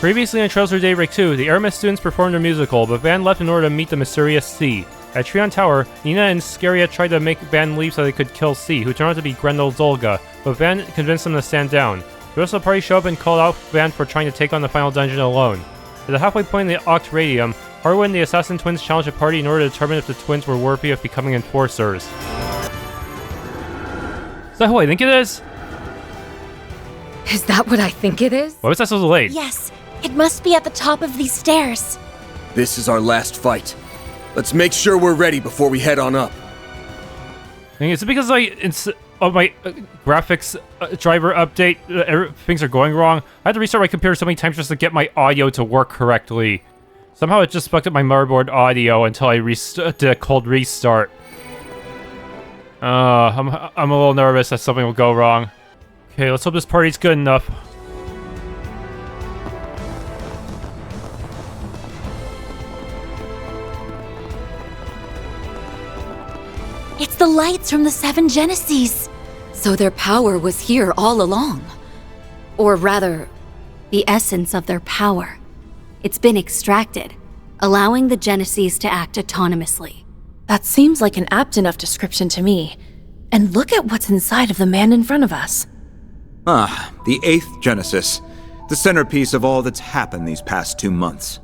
Previously on Trails for Daybreak 2, the Aramis students performed their musical, but Van left in order to meet the mysterious C. At Trion Tower, Nina and Scaria tried to make Van leave so they could kill C, who turned out to be Grendel Zolga, but Van convinced them to stand down. The rest of the party showed up and called out Van for trying to take on the final dungeon alone. At the halfway point in the Oct Radium, Harwood and the Assassin Twins challenged the party in order to determine if the twins were worthy of becoming enforcers. Is that who I think it is? Is that what I think it is? Why was that so delayed? Yes, it must be at the top of these stairs. This is our last fight. Let's make sure we're ready before we head on up. Is it because my graphics driver update, things are going wrong? I had to restart my computer so many times just to get my audio to work correctly. Somehow it just fucked up my motherboard audio until I did a cold restart. I'm a little nervous that something will go wrong. Okay, let's hope this party's good enough. It's the lights from the 7 Genesees. So their power was here all along. Or rather, the essence of their power. It's been extracted, allowing the Genesees to act autonomously. That seems like an apt enough description to me. And look at what's inside of the man in front of us. Ah, the 8th Genesis. The centerpiece of all that's happened these past 2 months.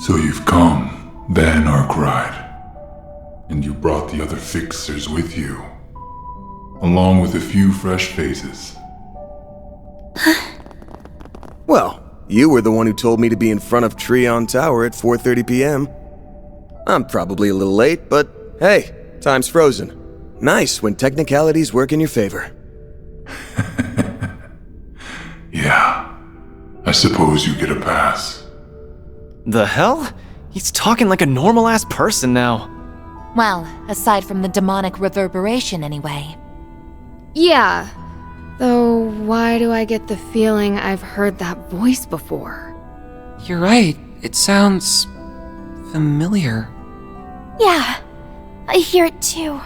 So you've come, Van Arkwright. And you brought the other fixers with you, along with a few fresh faces. Well, you were the one who told me to be in front of Trion Tower at 4:30 p.m. I'm probably a little late, but hey, time's frozen. Nice when technicalities work in your favor. Yeah, I suppose you get a pass. The hell? He's talking like a normal-ass person now. Well, aside from the demonic reverberation anyway. yeah. Though, why do I get the feeling I've heard that voice before? You're right. It sounds familiar. Yeah, I hear it too.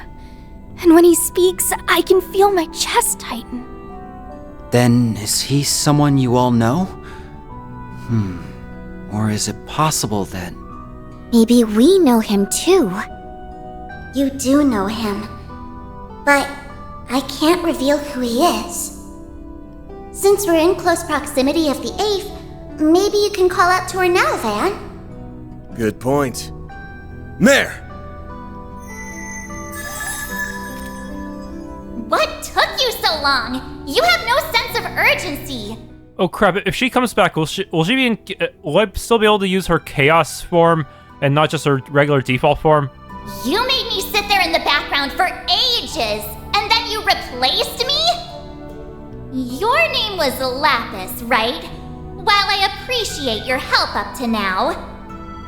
And when he speaks, I can feel my chest tighten. Then, is he someone you all know? Or is it possible that... Maybe we know him too. You do know him, but I can't reveal who he is. Since we're in close proximity of the 8th, maybe you can call out to her now, Van. Good point. There! What took you so long? You have no sense of urgency. Oh crap, if she comes back, will she be in... will I still be able to use her Chaos form and not just her regular default form? You made me sit there in the background for ages, and then you replaced me? Your name was Lapis, right? While I appreciate your help up to now,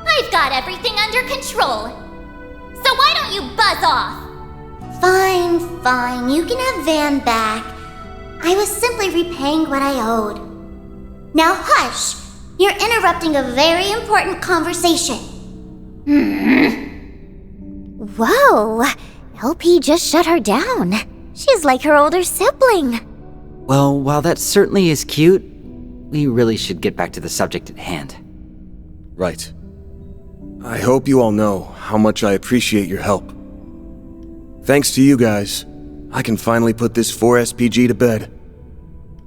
I've got everything under control. So why don't you buzz off? Fine, you can have Van back. I was simply repaying what I owed. Now hush! You're interrupting a very important conversation. Whoa! LP just shut her down. She's like her older sibling. Well, while that certainly is cute, we really should get back to the subject at hand. Right. I hope you all know how much I appreciate your help. Thanks to you guys, I can finally put this 4SPG to bed.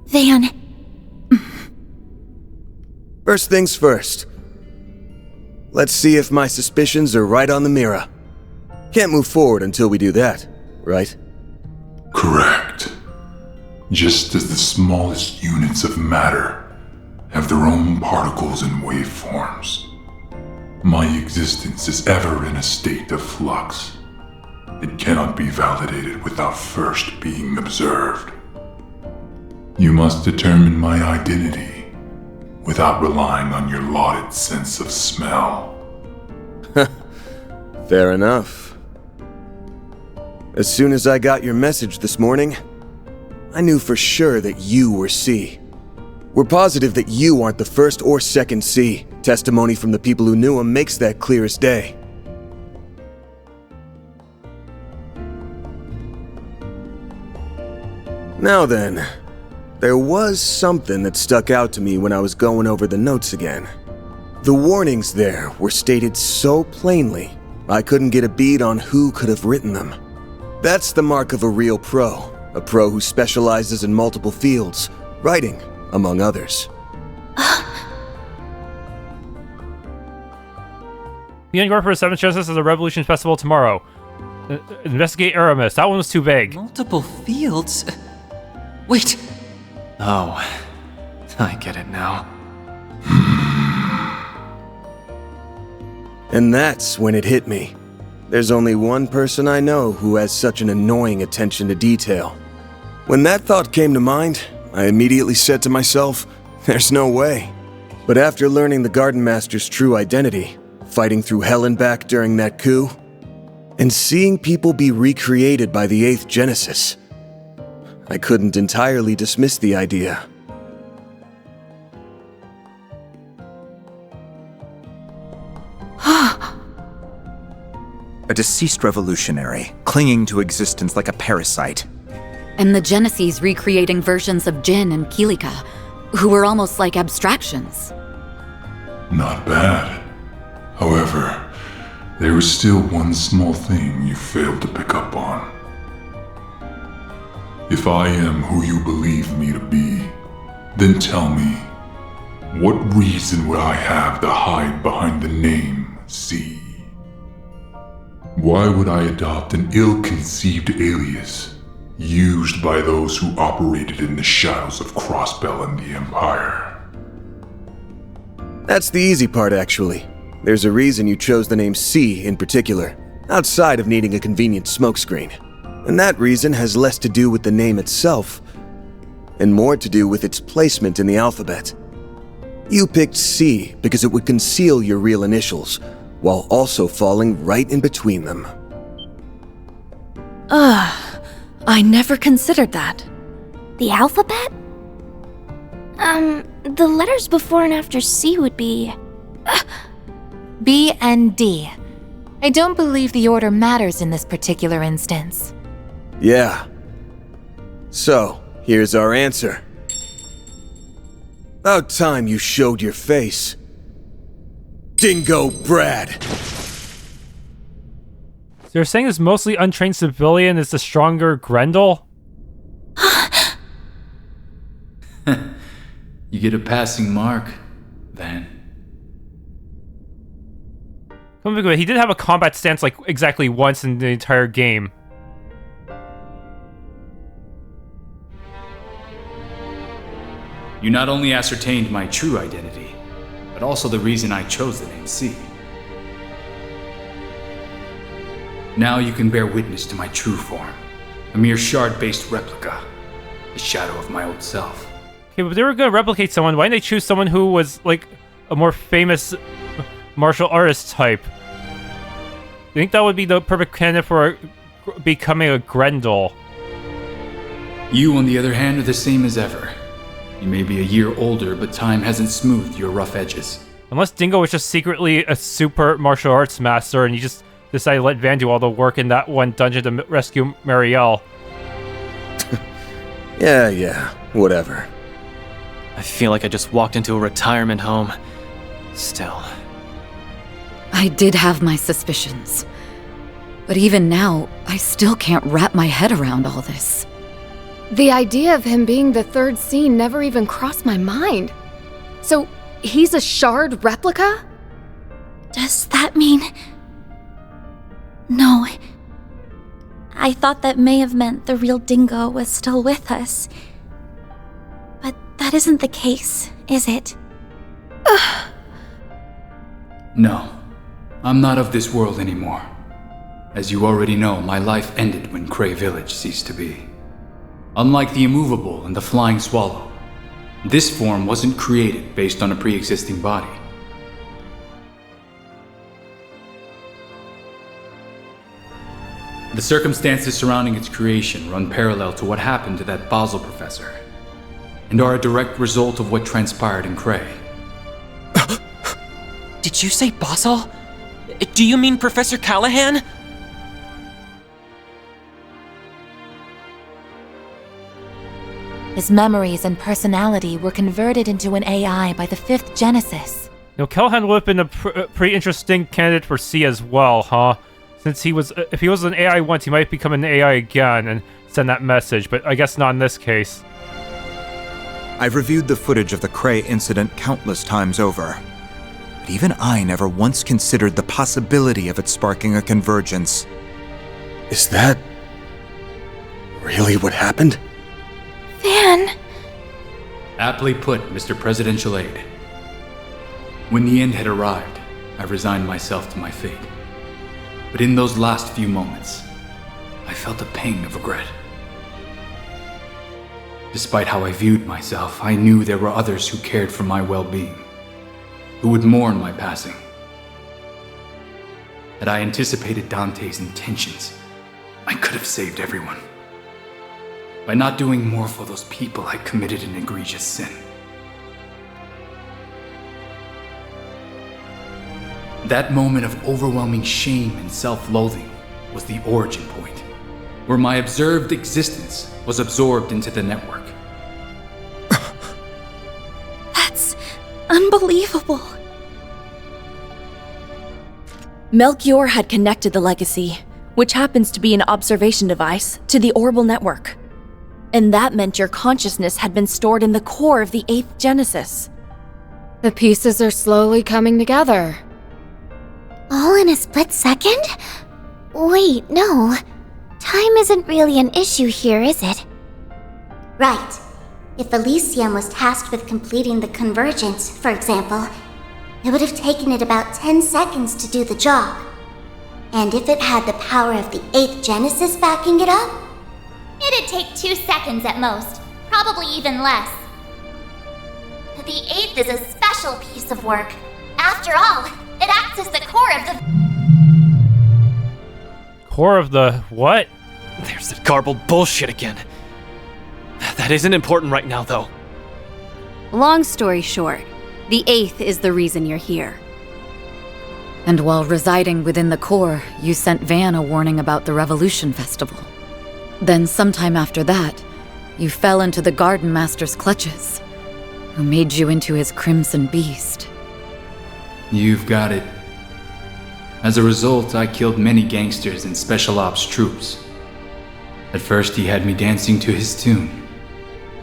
Van. First things first. Let's see if my suspicions are right on the mirror. Can't move forward until we do that, right? Correct. Just as the smallest units of matter have their own particles and waveforms, my existence is ever in a state of flux. It cannot be validated without first being observed. You must determine my identity without relying on your lauded sense of smell. Fair enough. As soon as I got your message this morning, I knew for sure that you were C. We're positive that you aren't the first or second C. Testimony from the people who knew him makes that clear as day. Now then, There was something that stuck out to me when I was going over the notes again. The warnings there were stated so plainly, I couldn't get a bead on who could have written them. That's the mark of a real pro, a pro who specializes in multiple fields, writing, among others. Be on guard for the 7th Genesis of the Revolution Festival tomorrow. Investigate Aramis. That one was too vague. Multiple fields? Wait. Oh, I get it now. And that's when it hit me. There's only one person I know who has such an annoying attention to detail. When that thought came to mind, I immediately said to myself, there's no way. But after learning the Garden Master's true identity, fighting through hell and back during that coup, and seeing people be recreated by the 8th Genesis, I couldn't entirely dismiss the idea. A deceased revolutionary, clinging to existence like a parasite. And the Genesis recreating versions of Jin and Kilika, who were almost like abstractions. Not bad. However, there is still one small thing you failed to pick up on. If I am who you believe me to be, then tell me, what reason would I have to hide behind the name C? Why would I adopt an ill-conceived alias used by those who operated in the shadows of Crossbell and the Empire? That's the easy part, actually. There's a reason you chose the name C in particular, outside of needing a convenient smokescreen. And that reason has less to do with the name itself, and more to do with its placement in the alphabet. You picked C because it would conceal your real initials, while also falling right in between them. I never considered that. The alphabet? The letters before and after C would be... B and D. I don't believe the order matters in this particular instance. Yeah. So, here's our answer. About time you showed your face. Dingo Brad! So you're saying this mostly untrained civilian is the stronger Grendel? You get a passing mark, Van. Come to think of it, he did have a combat stance like exactly once in the entire game. You not only ascertained my true identity, but also the reason I chose the name C. Now you can bear witness to my true form, a mere shard-based replica, the shadow of my old self. Okay, but if they were gonna replicate someone, why didn't they choose someone who was, like, a more famous martial artist type? I think that would be the perfect candidate for becoming a Grendel. You, on the other hand, are the same as ever. You may be a year older, but time hasn't smoothed your rough edges. Unless Dingo was just secretly a super martial arts master and he just decided to let Van do all the work in that one dungeon to rescue Marielle. Yeah, whatever. I feel like I just walked into a retirement home. Still. I did have my suspicions. But even now, I still can't wrap my head around all this. The idea of him being the third scene never even crossed my mind. So, he's a shard replica? Does that mean... No. I thought that may have meant the real Dingo was still with us. But that isn't the case, is it? No. I'm not of this world anymore. As you already know, my life ended when Creil Village ceased to be. Unlike the immovable and the flying swallow, this form wasn't created based on a pre-existing body. The circumstances surrounding its creation run parallel to what happened to that Basel professor, and are a direct result of what transpired in Creil. Did you say Basel? Do you mean Professor Callahan? His memories and personality were converted into an AI by the 5th Genesis. Kelhan would have been a pretty interesting candidate for C as well, huh? Since if he was an AI once, he might become an AI again and send that message, but I guess not in this case. I've reviewed the footage of the Creil incident countless times over, but even I never once considered the possibility of it sparking a convergence. Is that really what happened? Van! Aptly put, Mr. Presidential Aide. When the end had arrived, I resigned myself to my fate. But in those last few moments, I felt a pang of regret. Despite how I viewed myself, I knew there were others who cared for my well-being, who would mourn my passing. Had I anticipated Dantes' intentions, I could have saved everyone. By not doing more for those people, I committed an egregious sin. That moment of overwhelming shame and self-loathing was the origin point, where my observed existence was absorbed into the network. That's unbelievable. Melchior had connected the legacy, which happens to be an observation device, to the orbal network. And that meant your consciousness had been stored in the core of the 8th Genesis. The pieces are slowly coming together. All in a split second? Wait, no. Time isn't really an issue here, is it? Right. If Elysium was tasked with completing the convergence, for example, it would have taken it about 10 seconds to do the job. And if it had the power of the 8th Genesis backing it up, it'd take 2 seconds at most, probably even less. The 8th is a special piece of work. After all, it acts as the core of the... Core of the what? There's that garbled bullshit again. That isn't important right now, though. Long story short, the 8th is the reason you're here. And while residing within the core, you sent Van a warning about the Revolution Festival. Then sometime after that, you fell into the Garden Master's clutches, who made you into his Crimson Beast. You've got it. As a result, I killed many gangsters and special ops troops. At first, he had me dancing to his tune,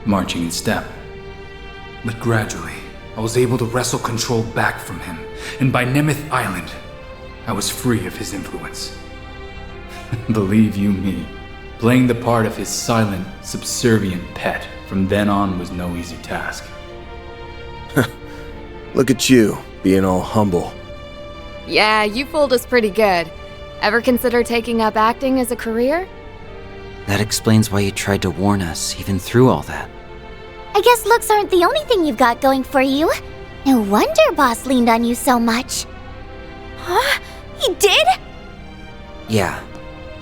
marching in step. But gradually, I was able to wrestle control back from him, and by Nemeth Island, I was free of his influence. Believe you me, playing the part of his silent, subservient pet from then on was no easy task. Look at you, being all humble. Yeah, you fooled us pretty good. Ever consider taking up acting as a career? That explains why you tried to warn us, even through all that. I guess looks aren't the only thing you've got going for you. No wonder Boss leaned on you so much. Huh? He did? Yeah.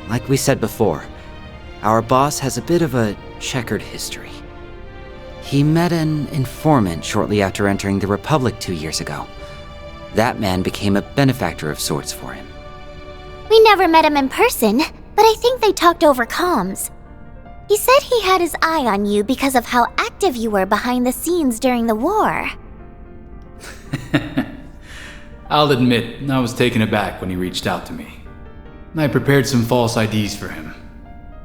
Like we said before, our boss has a bit of a checkered history. He met an informant shortly after entering the Republic 2 years ago. That man became a benefactor of sorts for him. We never met him in person, but I think they talked over comms. He said he had his eye on you because of how active you were behind the scenes during the war. I'll admit, I was taken aback when he reached out to me. I prepared some false IDs for him,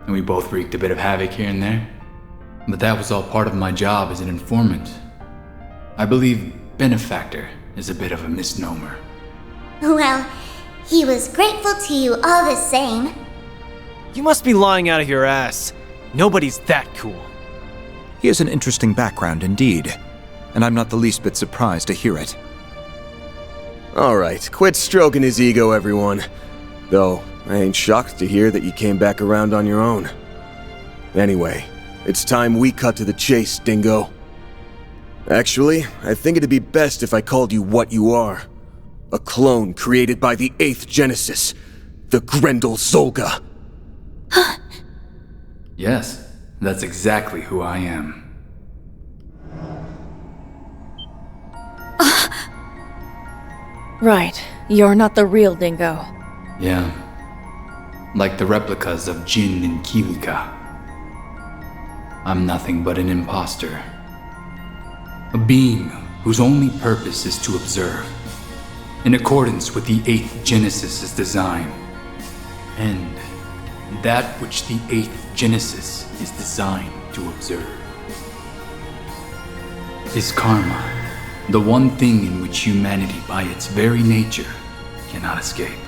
and we both wreaked a bit of havoc here and there. But that was all part of my job as an informant. I believe benefactor is a bit of a misnomer. Well, he was grateful to you all the same. You must be lying out of your ass. Nobody's that cool. He has an interesting background indeed, and I'm not the least bit surprised to hear it. Alright, quit stroking his ego, everyone. Though, I ain't shocked to hear that you came back around on your own. Anyway, it's time we cut to the chase, Dingo. Actually, I think it'd be best if I called you what you are. A clone created by the 8th Genesis, the Grendel Zolga. Yes, that's exactly who I am. Right, you're not the real Dingo. Yeah. Like the replicas of Jin and Kilika. I'm nothing but an imposter. A being whose only purpose is to observe, in accordance with the 8th Genesis' design. And that which the 8th Genesis is designed to observe is karma, the one thing in which humanity by its very nature cannot escape.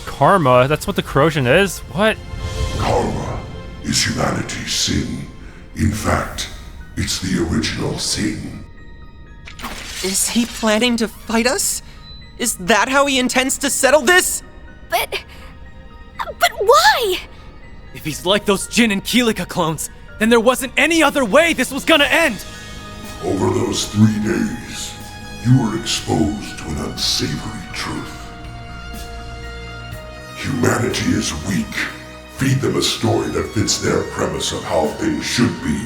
Karma? That's what the corrosion is? What? Karma is humanity's sin. In fact, it's the original sin. Is he planning to fight us? Is that how he intends to settle this? But why? If he's like those Jin and Kilika clones, then there wasn't any other way this was gonna end! Over those 3 days, you were exposed to an unsavory truth. Humanity is weak. Feed them a story that fits their premise of how things should be.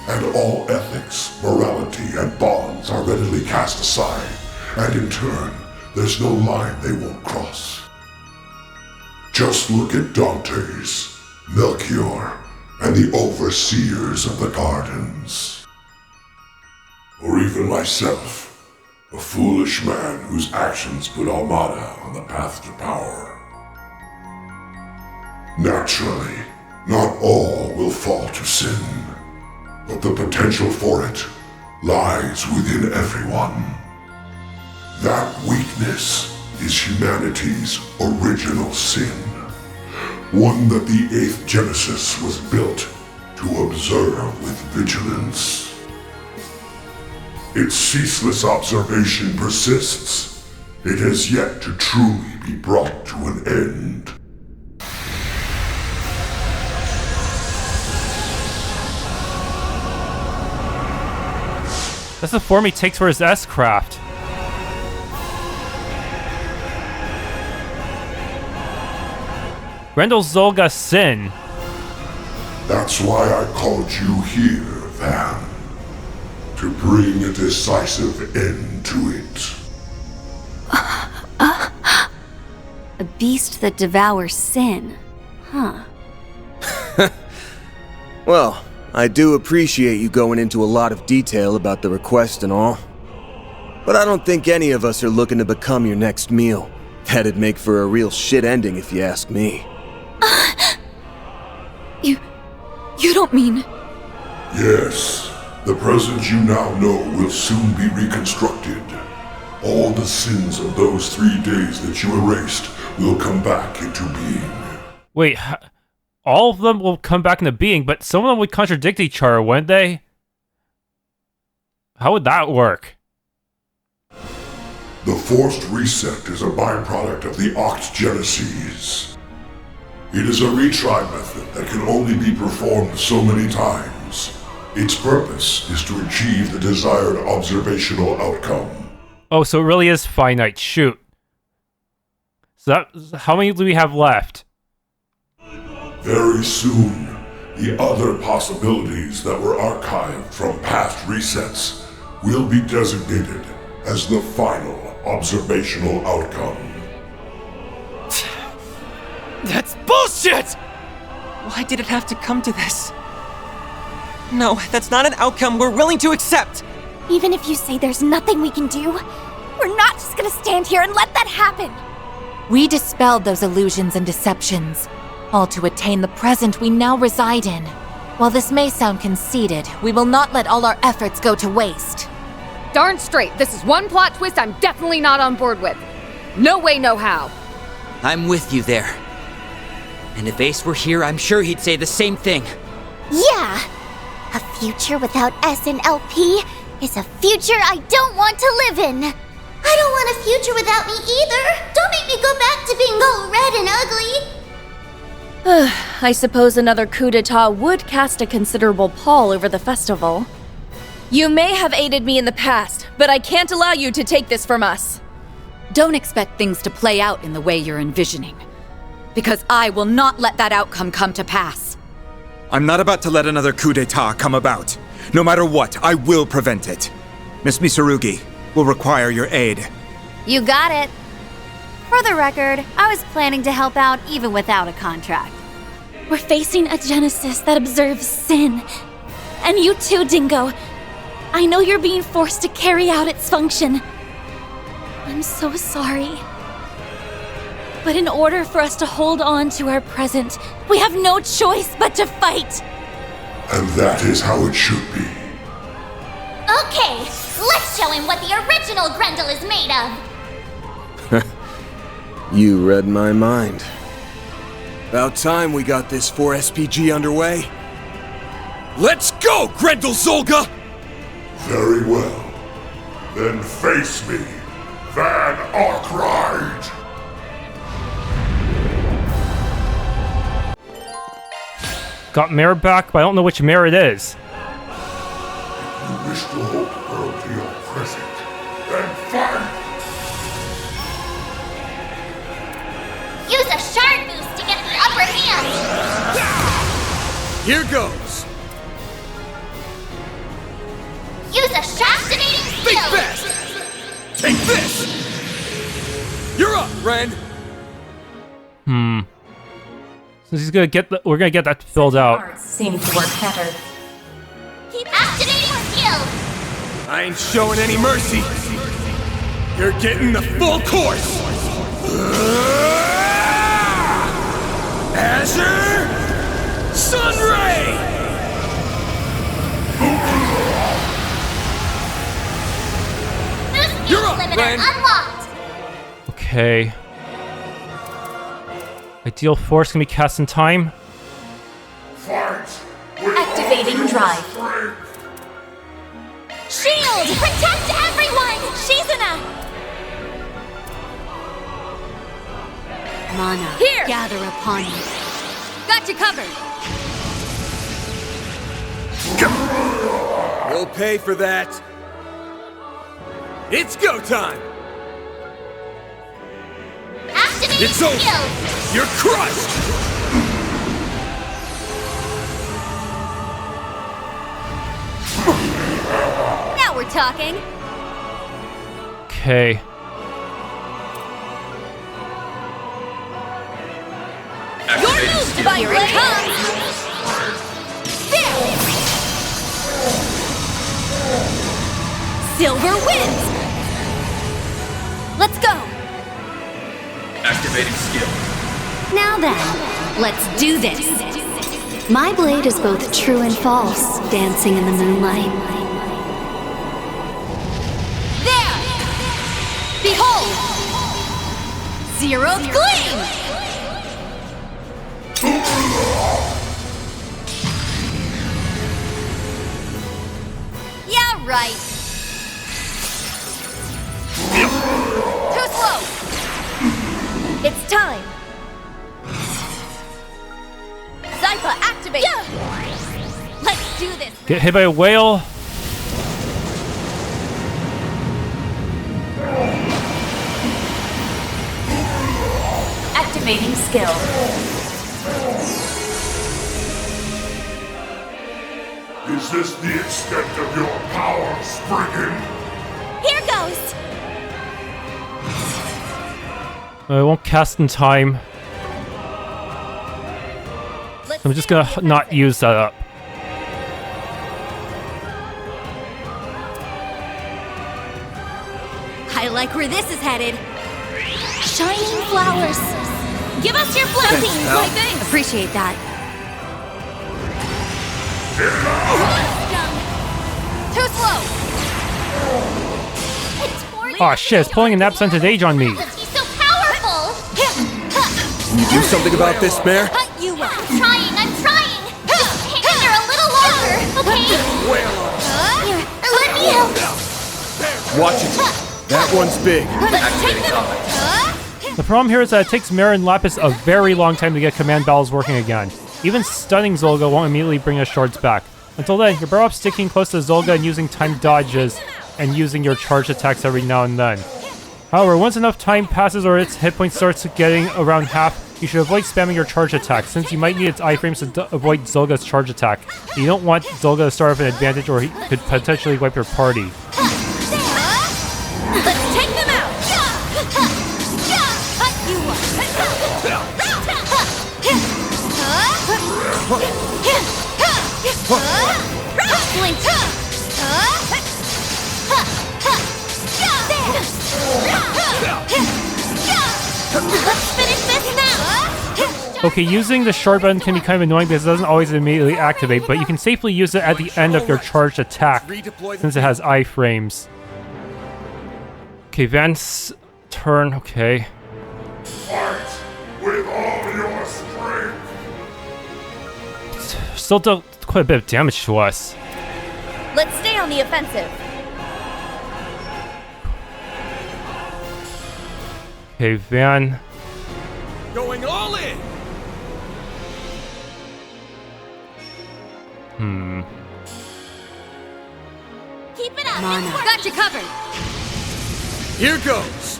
And all ethics, morality, and bonds are readily cast aside, and in turn, there's no line they won't cross. Just look at Dantes, Melchior, and the overseers of the Gardens. Or even myself, a foolish man whose actions put Almata on the path to power. Naturally, not all will fall to sin, but the potential for it lies within everyone. That weakness is humanity's original sin, one that the 8th Genesis was built to observe with vigilance. Its ceaseless observation persists. It has yet to truly be brought to an end. That's the form he takes for his S-craft. Grendel Zolga sin. That's why I called you here, Van. To bring a decisive end to it. A beast that devours sin. Huh. Well, I do appreciate you going into a lot of detail about the request and all. But I don't think any of us are looking to become your next meal. That'd make for a real shit ending if you ask me. You don't mean... Yes. The present you now know will soon be reconstructed. All the sins of those 3 days that you erased will come back into being. Wait, all of them will come back into being, but some of them would contradict each other, wouldn't they? How would that work? The forced reset is a byproduct of the octogenesis. It is a retry method that can only be performed so many times. Its purpose is to achieve the desired observational outcome. Oh, so it really is finite. Shoot. So how many do we have left? Very soon, the other possibilities that were archived from past resets will be designated as the final observational outcome. That's bullshit! Why did it have to come to this? No, that's not an outcome we're willing to accept! Even if you say there's nothing we can do, we're not just gonna stand here and let that happen! We dispelled those illusions and deceptions, all to attain the present we now reside in. While this may sound conceited, we will not let all our efforts go to waste. Darn straight, this is one plot twist I'm definitely not on board with. No way, no how. I'm with you there. And if Ace were here, I'm sure he'd say the same thing. Yeah! A future without S and LP is a future I don't want to live in. I don't want a future without me either. Don't make me go back to being all red and ugly. I suppose another coup d'etat would cast a considerable pall over the festival. You may have aided me in the past, but I can't allow you to take this from us. Don't expect things to play out in the way you're envisioning. Because I will not let that outcome come to pass. I'm not about to let another coup d'etat come about. No matter what, I will prevent it. Miss Misarugi, will require your aid. You got it. For the record, I was planning to help out even without a contract. We're facing a Genesis that observes sin. And you too, Dingo. I know you're being forced to carry out its function. I'm so sorry. But in order for us to hold on to our present, we have no choice but to fight. And that is how it should be. Okay, let's show him what the original Grendel is made of. You read my mind. About time we got this 4SPG underway. Let's go, Grendel Zolga! Very well. Then face me, Van Arkwright! Got Mare back, but I don't know which Mare it is. If you wish to hold her to your present, then fight! Use a shard boost to get the upper hand! Here goes! Use a activating Think skill! fast! Take this! You're up, Ren! So he's gonna get we're gonna get that filled out. Seems to work better. Keep activating skill! I ain't showing any mercy! You're getting the full course! Azure Sunray! Boost You're up, limiter Ren. unlocked! Okay. Ideal Force can be cast in time. Fight! Activating drive. Shield! Protect everyone! Shizuna! Mana, Here! gather upon you. Got you covered! You'll pay for that. It's go time! Activating It's over! skill! You're crushed! Now we're talking. Okay. Your move, Divine Blade! There! Silver wins! Let's go! Activating skill. Now then, let's do this. My blade is both true and false, dancing in the moonlight. There! Behold! Zeroth Gleam! Yeah, right. Too slow. It's time. Zypha, activate. Yeah. Let's do this. Get hit by a whale. Activating skill. Is this the extent of your power, Spriggan? Here goes. I won't cast in time. I'm just gonna not use that up. I like where this is headed. Shining flowers. Give us your blessings, my thing. Appreciate that. Too slow. Aw shit, it's pulling an absent age on me. He's so powerful! Can you do something about this, Bear? Cut you up. I'm trying! Just hang in there a little longer, okay? Here, let me help! Watch it. That one's big. Let's take them. The problem here is that it takes Mare and Lapis a very long time to get command battles working again. Even stunning Zolga won't immediately bring us shards back. Until then, you're better off sticking close to Zolga and using timed dodges and using your charge attacks every now and then. However, once enough time passes or its hit point starts getting around half, you should avoid spamming your charge attack, since you might need its iframes to avoid Zolga's charge attack. You don't want Zolga to start off an advantage or he could potentially wipe your party. Let's finish this now! Okay, using the short button can be kind of annoying because it doesn't always immediately activate, but you can safely use it at the end of your charged attack, since it has iframes. Okay, Van's turn, okay. Fight with all your strength. Still dealt quite a bit of damage to us. Let's stay on the offensive. Okay, Van. Going all in! Keep it up! Got you covered! Here goes!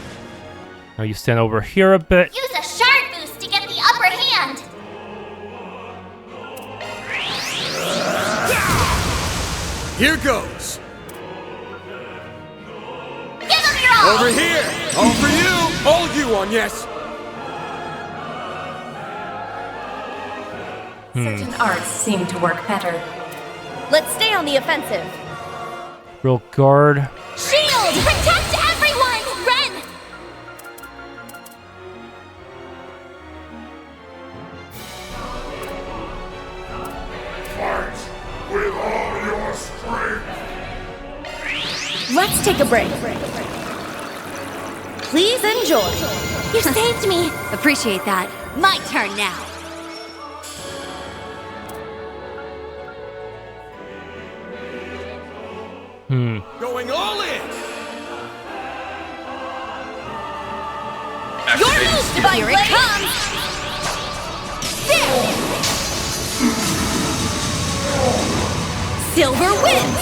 Now you stand over here a bit. Use a shard boost to get the upper hand. Here goes! Give him your all! Over here! All for you! All you on yes! Certain arts seem to work better. Let's stay on the offensive. Real guard. Shield! Protect everyone! Ren! Fight with all your strength. Let's take a break. Please enjoy. You saved me! Appreciate that. My turn now! Going all in! You're moved by Here it comes! There! Silver wins!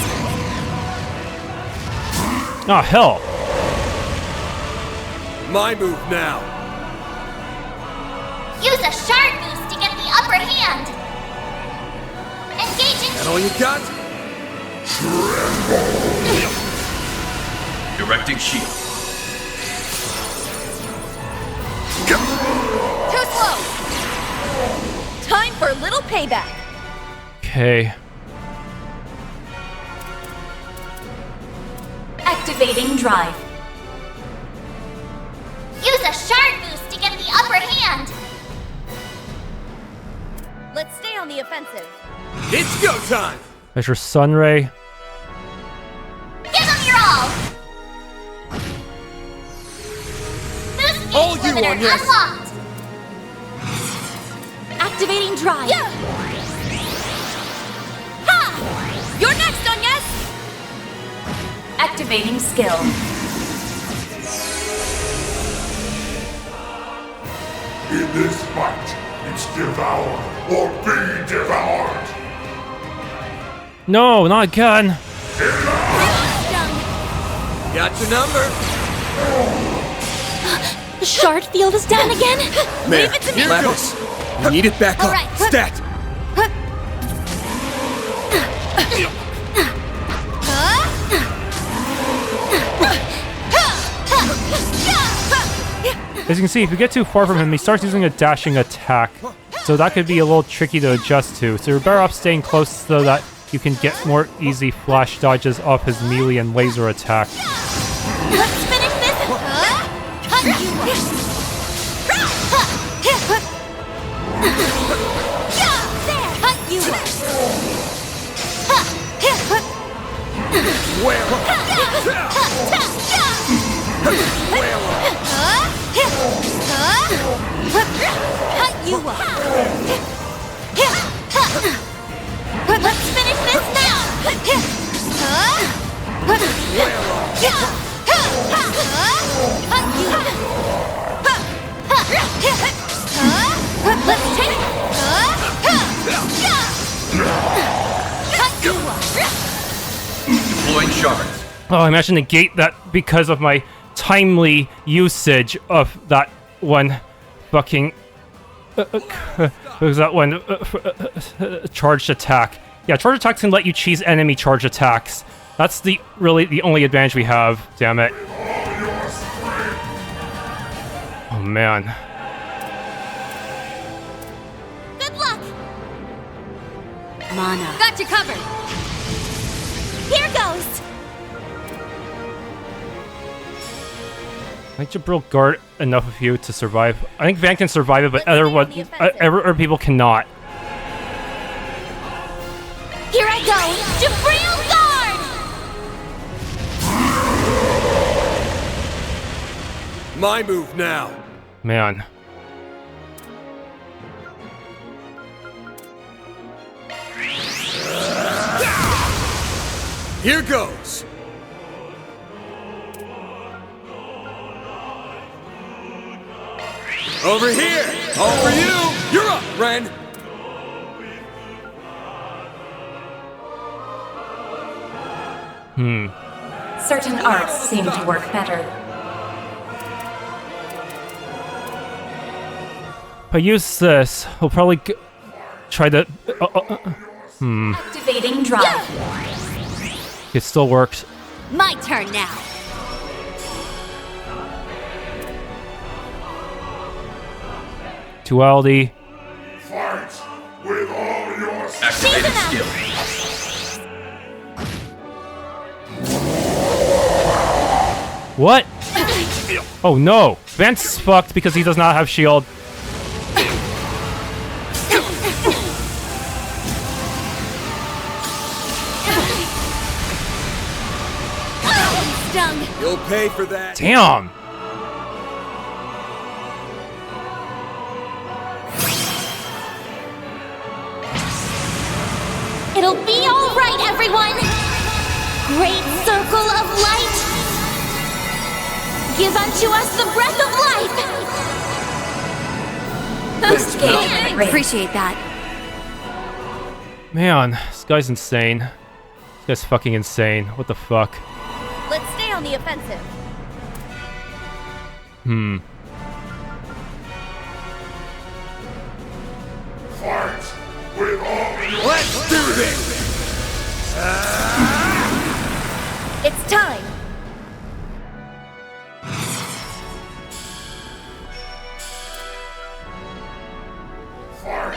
Oh, hell. My move now. Use a shard boost to get the upper hand. Engaging. That all you got? Directing shield. Too slow! Time for a little payback. Okay. Activating drive. Use a shard boost to get the upper hand. Let's stay on the offensive. It's go time! There's your Sunray. Give him your all. Boost All gauge you limiter on yes. unlocked. Activating drive! Yeah! Ha! You're next on yes! Activating skill. In this fight, it's devour or be devoured. No, not again. Got your number. The shard field is down again? There, Leave it to me! Lapis. You need it back All up. right. Stat. As you can see, if you get too far from him, he starts using a dashing attack. So that could be a little tricky to adjust to. So you're better off staying close so that you can get more easy flash dodges off his melee and laser attack. Let's finish this! Hunt you! Let's finish this now! Let's take Deploying shards. Oh, I managed to negate that because of my timely usage of that one fucking... was that one charged attack. Yeah, charged attacks can let you cheese enemy charge attacks. That's really the only advantage we have, damn it. Oh man. Good luck! mana. Got you covered. Here goes. I think Jabril guard enough of you to survive. I think Van can survive it, but other people cannot. Here I go. Jabril guard. My move now. Man. Here goes. Over here! All for you! You're up, Ren! Certain arts seem to work better. If I use this, we'll probably try to... Activating drive. It still works. My turn now. Duality. Fight with all your Activating skill. What? Oh no! Van's fucked because he does not have shield. Stung. You'll pay for that. Damn! It'll be all right, everyone. Great circle of light. Give unto us the breath of life. Appreciate that. Man, this guy's insane. This guy's fucking insane. What the fuck? Let's stay on the offensive. Fight with all your Let's do this! It's time.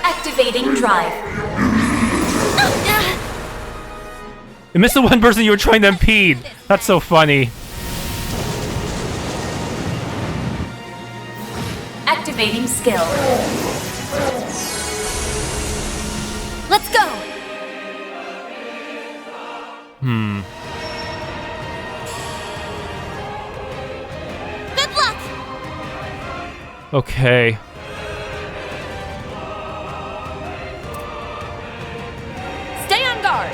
Activating drive. You missed the one person you were trying to impede. That's so funny. Activating skill. Let's go. Good luck. Okay. Stay on guard.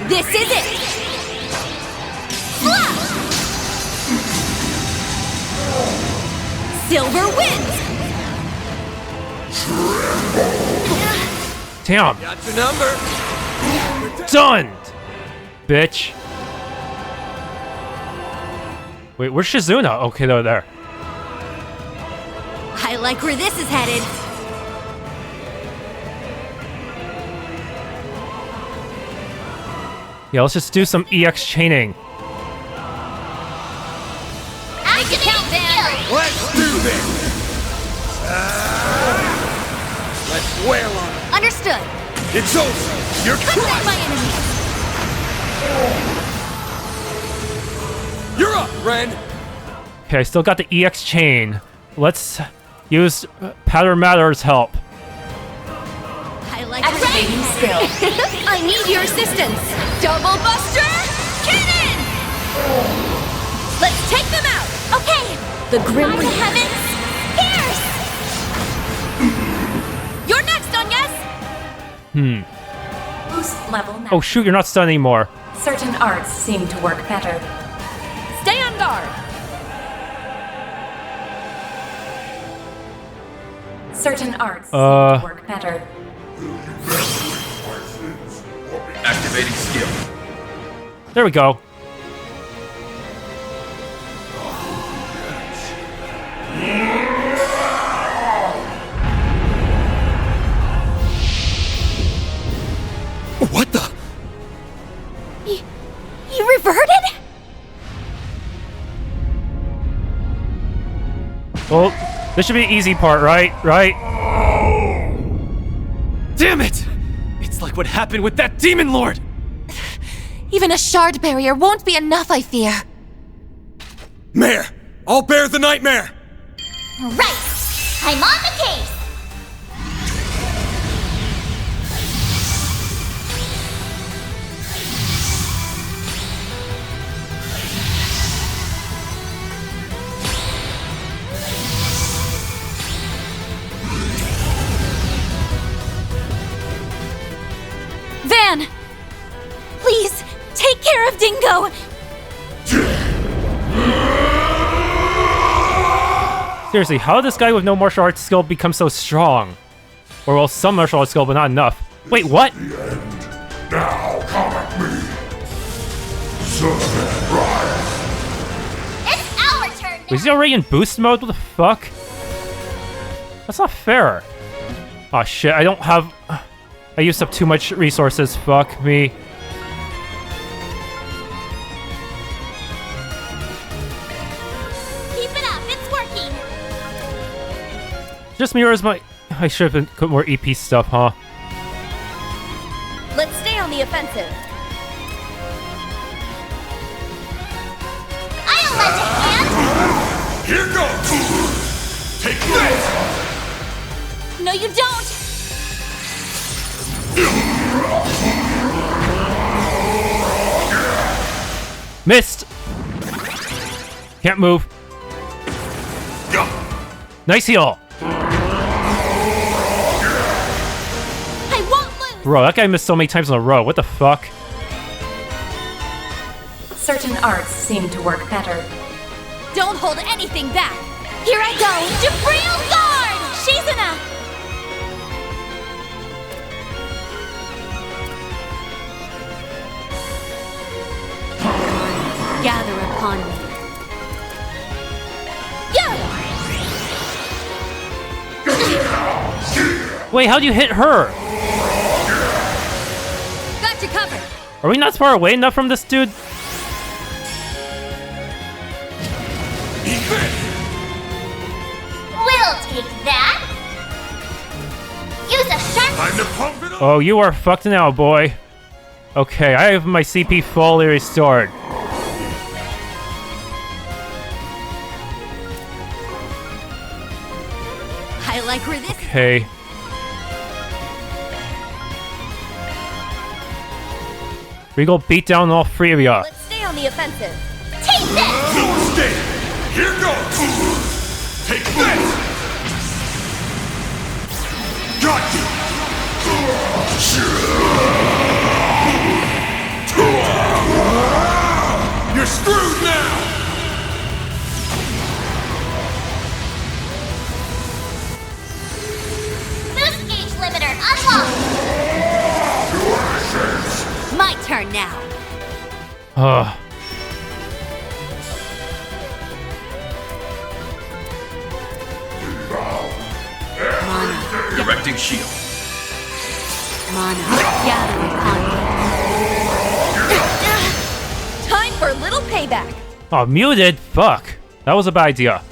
This is it. Flash. Silver wins. Damn. Got your number. Done! Bitch. Wait, where's Shizuna? Okay, they're there. I like where this is headed. Yeah, let's just do some EX chaining. Make it count, Van. Let's do this! Let's wail on it. Understood. It's over. You're Cut down crushed. my enemies. You're up, Ren. Okay, I still got the EX chain. Let's use Pattern Matter's help. I like Activating skill. I need your assistance. Double Buster Cannon. Let's take them out. Okay. The Grim By the Reaper. heavens, pierce. You're next, Agnes. Boost level now. Oh shoot, you're not stunned anymore. Certain arts seem to work better. Stay on guard. Certain arts seem to work better. Activating skill. There we go. What the? He reverted? Well, this should be the easy part, right? Right? Damn it! It's like what happened with that demon lord! Even a shard barrier won't be enough, I fear. Mare! I'll bear the nightmare! Right! I'm on the case! Van! Please, take care of Dingo! Seriously, how did this guy with no martial arts skill become so strong? Or, well, some martial arts skill, but not enough. Wait, what? Now come at me. Surprise. It's our turn now! Was he already in boost mode? What the fuck? That's not fair. Aw, shit, I don't have... I used up too much resources. Fuck me. Keep it up, it's working! Just mirrors my... I should have put more EP stuff, huh? Let's stay on the offensive. I'll lend a hand! Here goes! Take this! No, you don't! Missed! Can't move. Nice heal! I won't lose! Bro, that guy missed so many times in a row. What the fuck? Certain arts seem to work better. Don't hold anything back! Here I go! Jabril Guard! Shizuna! Gather upon me. Wait, how'd you hit her? Got you covered! Are we not far away enough from this dude? We'll take that! Use a sharp... Time to pump it up! Oh, you are fucked now, boy. Okay, I have my CP fully restored. I like where this... Okay. We go beat down all three of ya. Let's stay on the offensive. Take this! No mistake! Here goes! Take this! Got you! You're screwed now! Boost gauge limiter unlocked! My turn now. Ugh. Directing shield. Mana, gather upon me. Time for a little payback. Oh, muted? Fuck. That was a bad idea.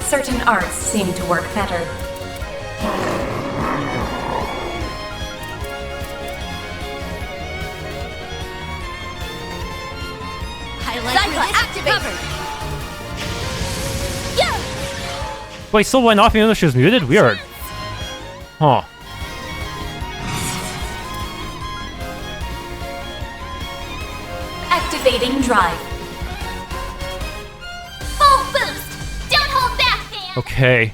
Certain arts seem to work better. I like where this activate. Yeah. Wait, still went off even though she was muted? Weird. Huh. Activating drive. Full boost! Don't hold back, Van! Okay.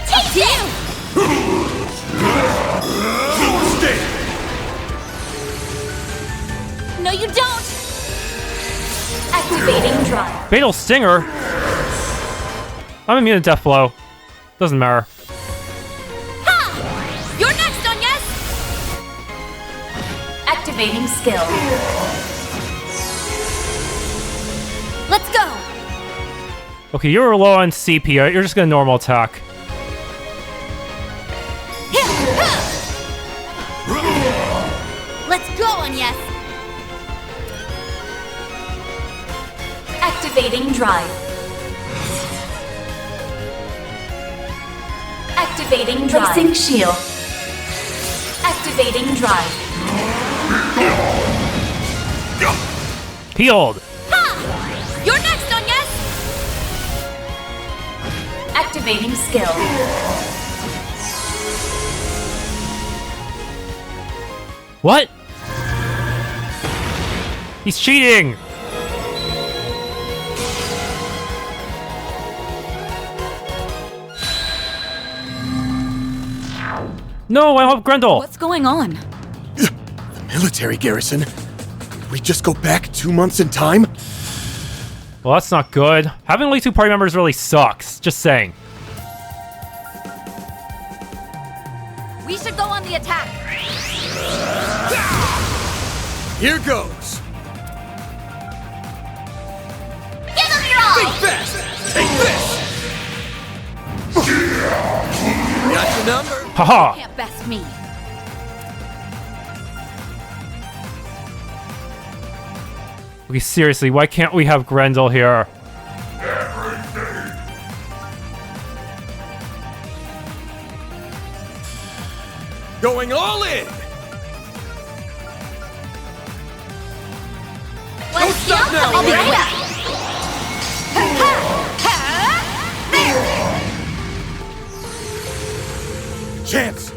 Take you! No, you don't. Activating drive. Fatal Stinger? I'm immune to Death Blow. Doesn't matter. Ha! You're next, Agnes. Activating skill. Let's go. Okay, you were low on CP. Right? You're just gonna normal attack. Activating drive. Activating drive. Placing shield. Activating drive. Healed! Ha! You're next, Agnes! Activating skill. What? He's cheating! No, I help Grendel! What's going on? The military garrison? We just go back 2 months in time? Well, that's not good. Having only 2 party members really sucks. Just saying. We should go on the attack. Here goes. Give them your all! Think fast! Take this! Got your number? Haha! Can't best me. Okay, seriously, why can't we have Grendel here? Going all in! Don't stop now, Elaine! Chance!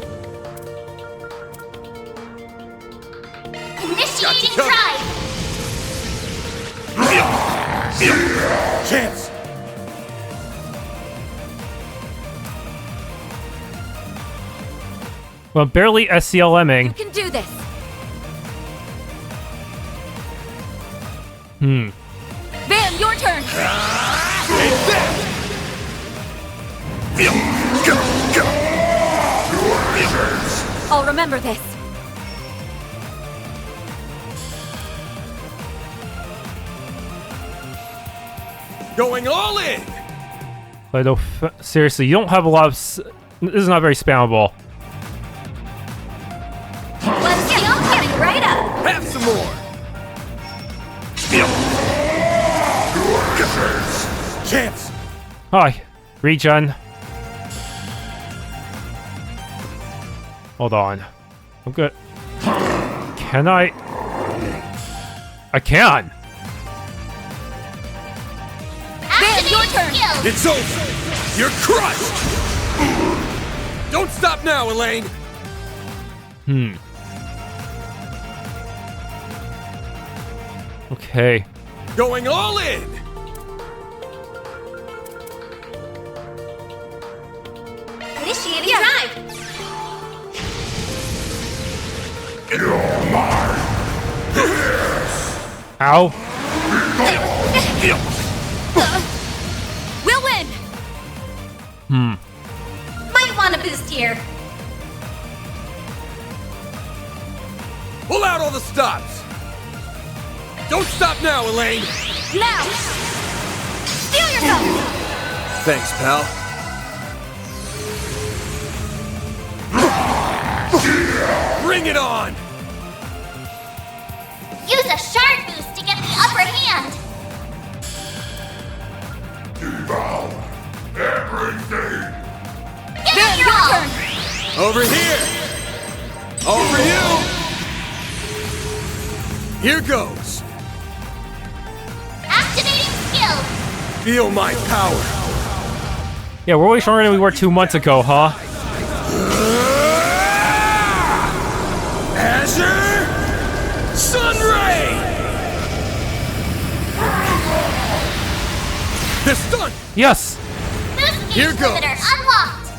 Initiating drive! Chance! Well, barely SCLMing. You can do this. Van, your turn. I'll remember this. Going all in! I don't. Seriously, you don't have a lot of. This is not very spammable. Let's get coming right up! Have some more! Chance! Hi, regen. Hold on. I'm good. Can I? I can! Van, your turn! It's over! You're crushed! Don't stop now, Elaine! Okay. Going all in! Initiating drive! You're mine! Ow. We'll win! Might want a boost here. Pull out all the stops! Don't stop now, Elaine! Now! Steel yourself! Thanks, pal. Bring it on! Use a shard boost to get the upper hand. Devour everything! Give it your all! Over here! All for you! Here goes! Activating skill. Feel my power! Yeah, we're way stronger than we were 2 months ago, huh? Azure Sunray! The stun! Yes! Boost Here gauge goes. limiter unlocked.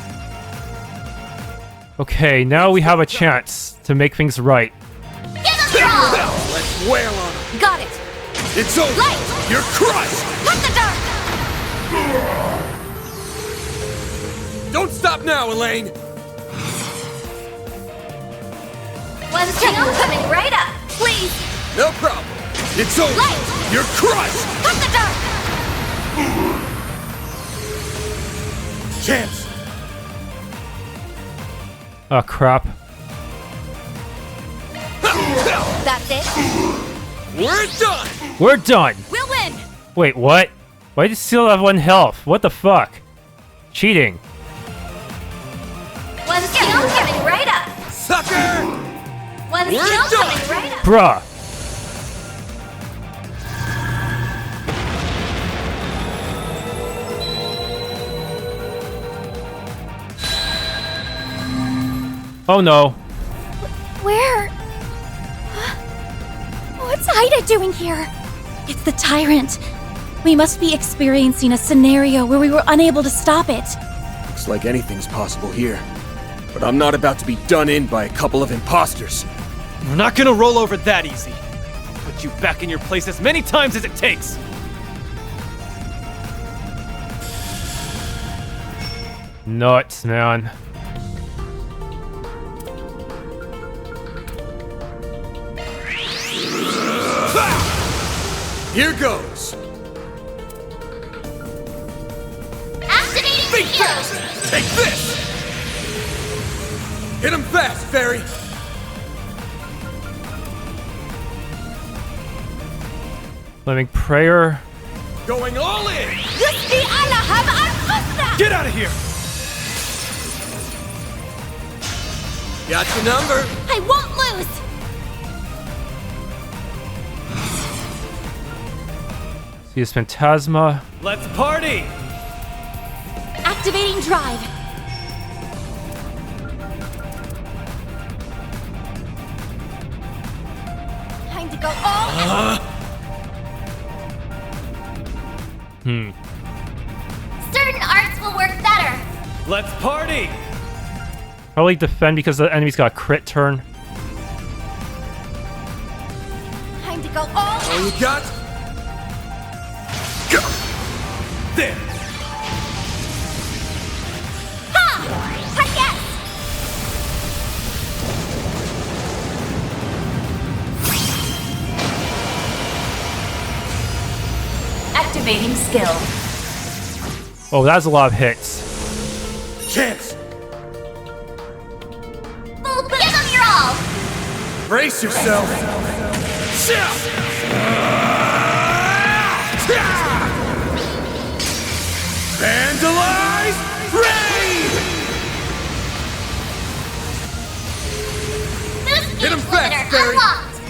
Okay, now we have a chance to make things right. Give them your all. Let's wail on him! Got it! It's over! Light! You're crushed! Cut the dark! Don't stop now, Elaine! One signal coming right up. Please! No problem! It's over! Light! You're crushed! Cut the dark! Chance! Oh, crap. That's it? We're done! We're done! We'll win! Wait, what? Why did you still have 1 health? What the fuck? Cheating. One skill coming right up. Sucker! One skill coming right up. Bruh. Oh no. Where? What's Aida doing here? It's the Tyrant. We must be experiencing a scenario where we were unable to stop it. Looks like anything's possible here. But I'm not about to be done in by a couple of imposters. We're not gonna roll over that easy. I'll put you back in your place as many times as it takes. Nuts, man. Here goes! Activating Think shield! fast! Take this! Hit him fast, Feri! Living prayer. Going all in! Get out of here! Got your number! I won't lose! See his phantasma. Let's party! Activating drive. Time to go all out. Certain arts will work better. Let's party! Probably defend because the enemy's got a crit turn. Time to go all All you got? Go! There! Ha! Yes! Activating skill. Oh, that's a lot of hits. Chance! Full boost! Give them your all! Brace yourself! Vandalize! Raid! Boost Hit him gauge fast, limiter Feri. unlocked!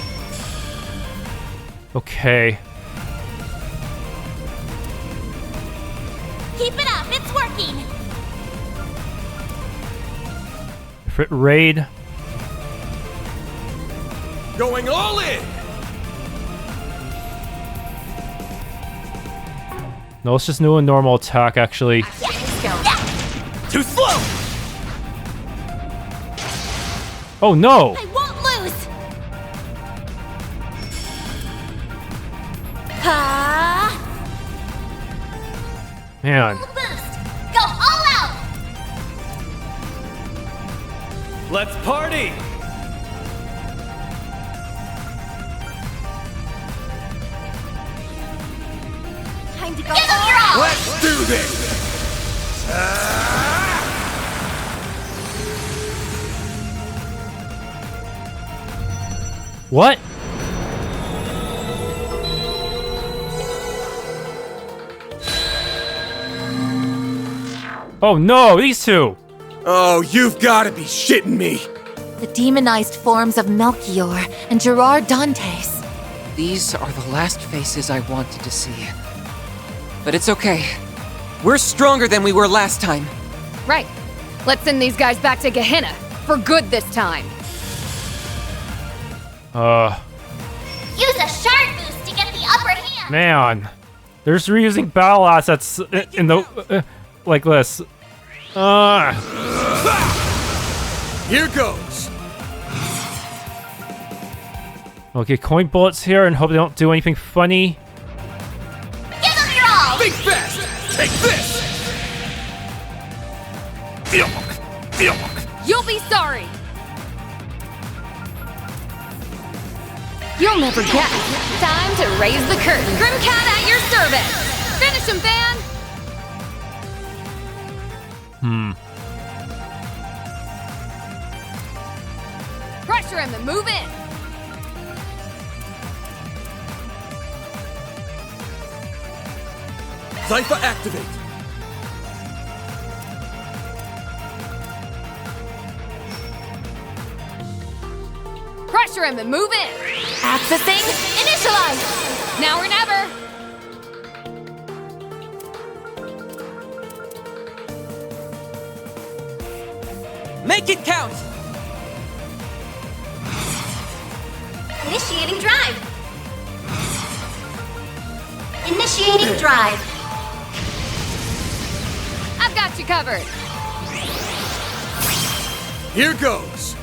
Okay. Keep it up, it's working! Crit raid. Going all in! No, let's just do a normal attack, actually. Too slow! Oh no! I won't lose! Ha! Man. Full boost! Go all out! Let's party! Time to go Give them all your all! Let's do this! What? Oh no, these two! Oh, you've gotta be shitting me! The demonized forms of Melchior and Gerard Dantes. These are the last faces I wanted to see. But it's okay. We're stronger than we were last time. Right. Let's send these guys back to Gehenna. For good this time. Use a shard boost to get the upper hand! Man. They're just reusing battle assets in the... like this. Here goes! Okay, coin bullets here and hope they don't do anything funny. Give them your all! Think fast! Take this! You'll be sorry! You'll never guess. Time to raise the curtain. Grimcat at your service! Finish him, Van! Pressure him and move in! Zypha activate! Pressure him and move in! Accessing, initialize! Now or never! Make it count! Initiating drive. Initiating drive. I've got you covered! Here goes!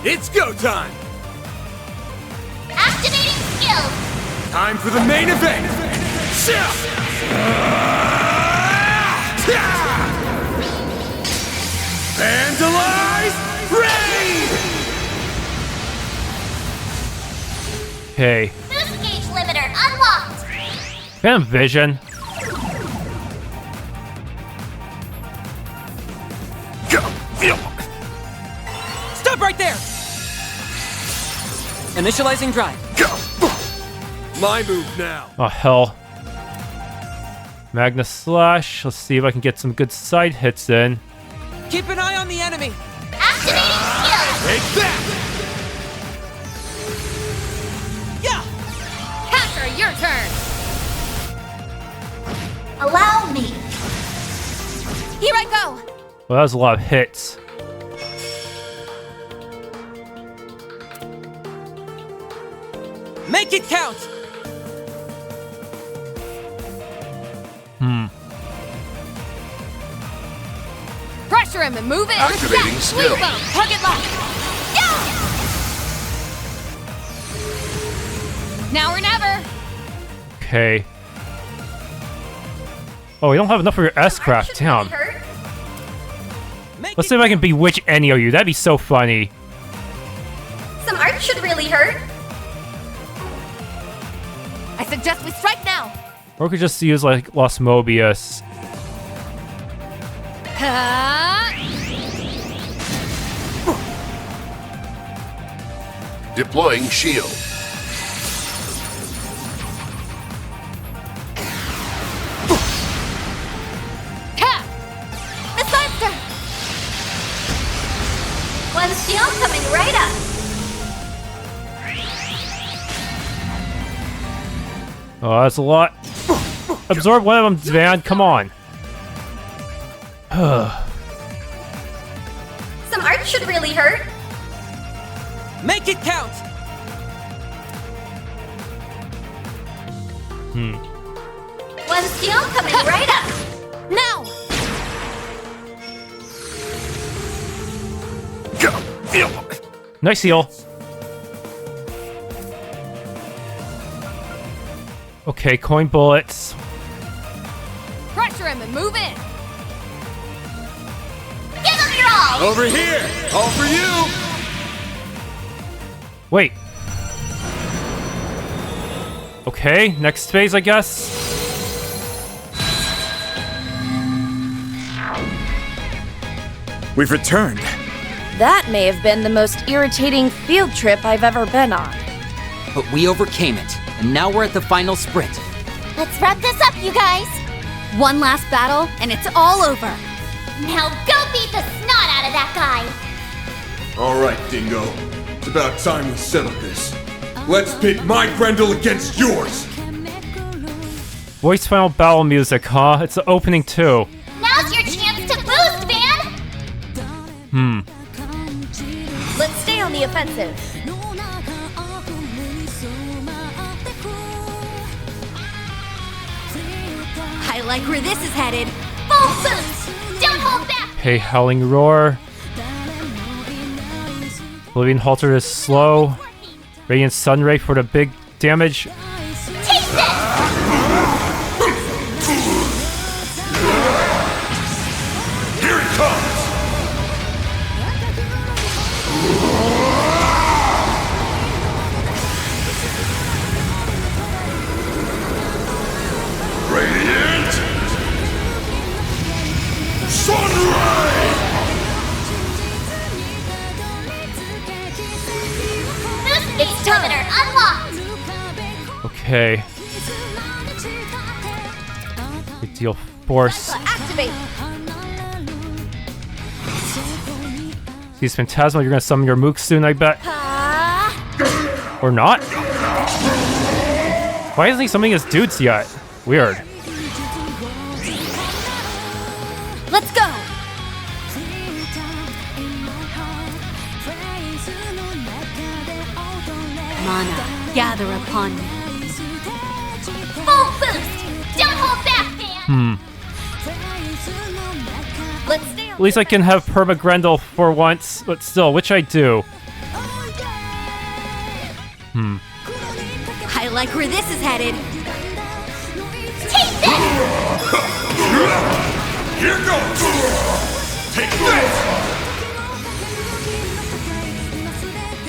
It's go time! Activating skill. Time for the main event! Vandalize Raid! Okay. Boost gauge limiter unlocked. Phantom Vision. Stop right there! Initializing drive. My move now. Oh, hell. Magna Slash. Let's see if I can get some good side hits in. Keep an eye on the enemy. Activating skill. Take that! Yeah! Quatre, your turn! Allow me. Here I go! Well, that was a lot of hits. Make it count! Pressure him and move in! Activating skill. Target lock! Yeah! Now or never! Okay. Oh, we don't have enough for your S-Craft. Damn. Let's see if I can bewitch any of you. That'd be so funny. Some art should really hurt. I suggest we strike now! Or we could just use, like, Lost Mobius. Deploying shield. Miss Monster! One shield coming right up. Oh, that's a lot. Absorb one of them, Van. Come on. Some art should really hurt. Make it count! One shield coming right up. Now! Nice heal. Okay, coin bullets. Pressure him and move in! Give him your all. Over here! All for you! Wait. Okay, next phase, I guess. We've returned. That may have been the most irritating field trip I've ever been on. But we overcame it, and now we're at the final sprint. Let's wrap this up, you guys. One last battle, and it's all over. Now go beat the snot out of that guy. All right, Dingo. It's about time we settled this. Let's pit my Grendel against yours. Voice final battle music, huh? It's the opening too. Now's your chance to boost, Van. Let's stay on the offensive. I like where this is headed. Full boost. Don't hold back. Hey, Howling Roar. Oblivion Halter is slow. Radiant Sunray for the big damage. Take this. Here it comes! Radiant! Sunrise! Boost gauge limiter unlocked. Okay. Big deal force. Activate! These Phantasma, you're gonna summon your mooks soon, I bet. Or not? Why isn't he summoning his dudes yet? Weird. Let's go! Mana, gather upon me. Full boost! Don't hold back, fan! Let's stay on. At least I can have Perma Grendel for once, but still, which I do. I like where this is headed. Take this! Here goes! Take this!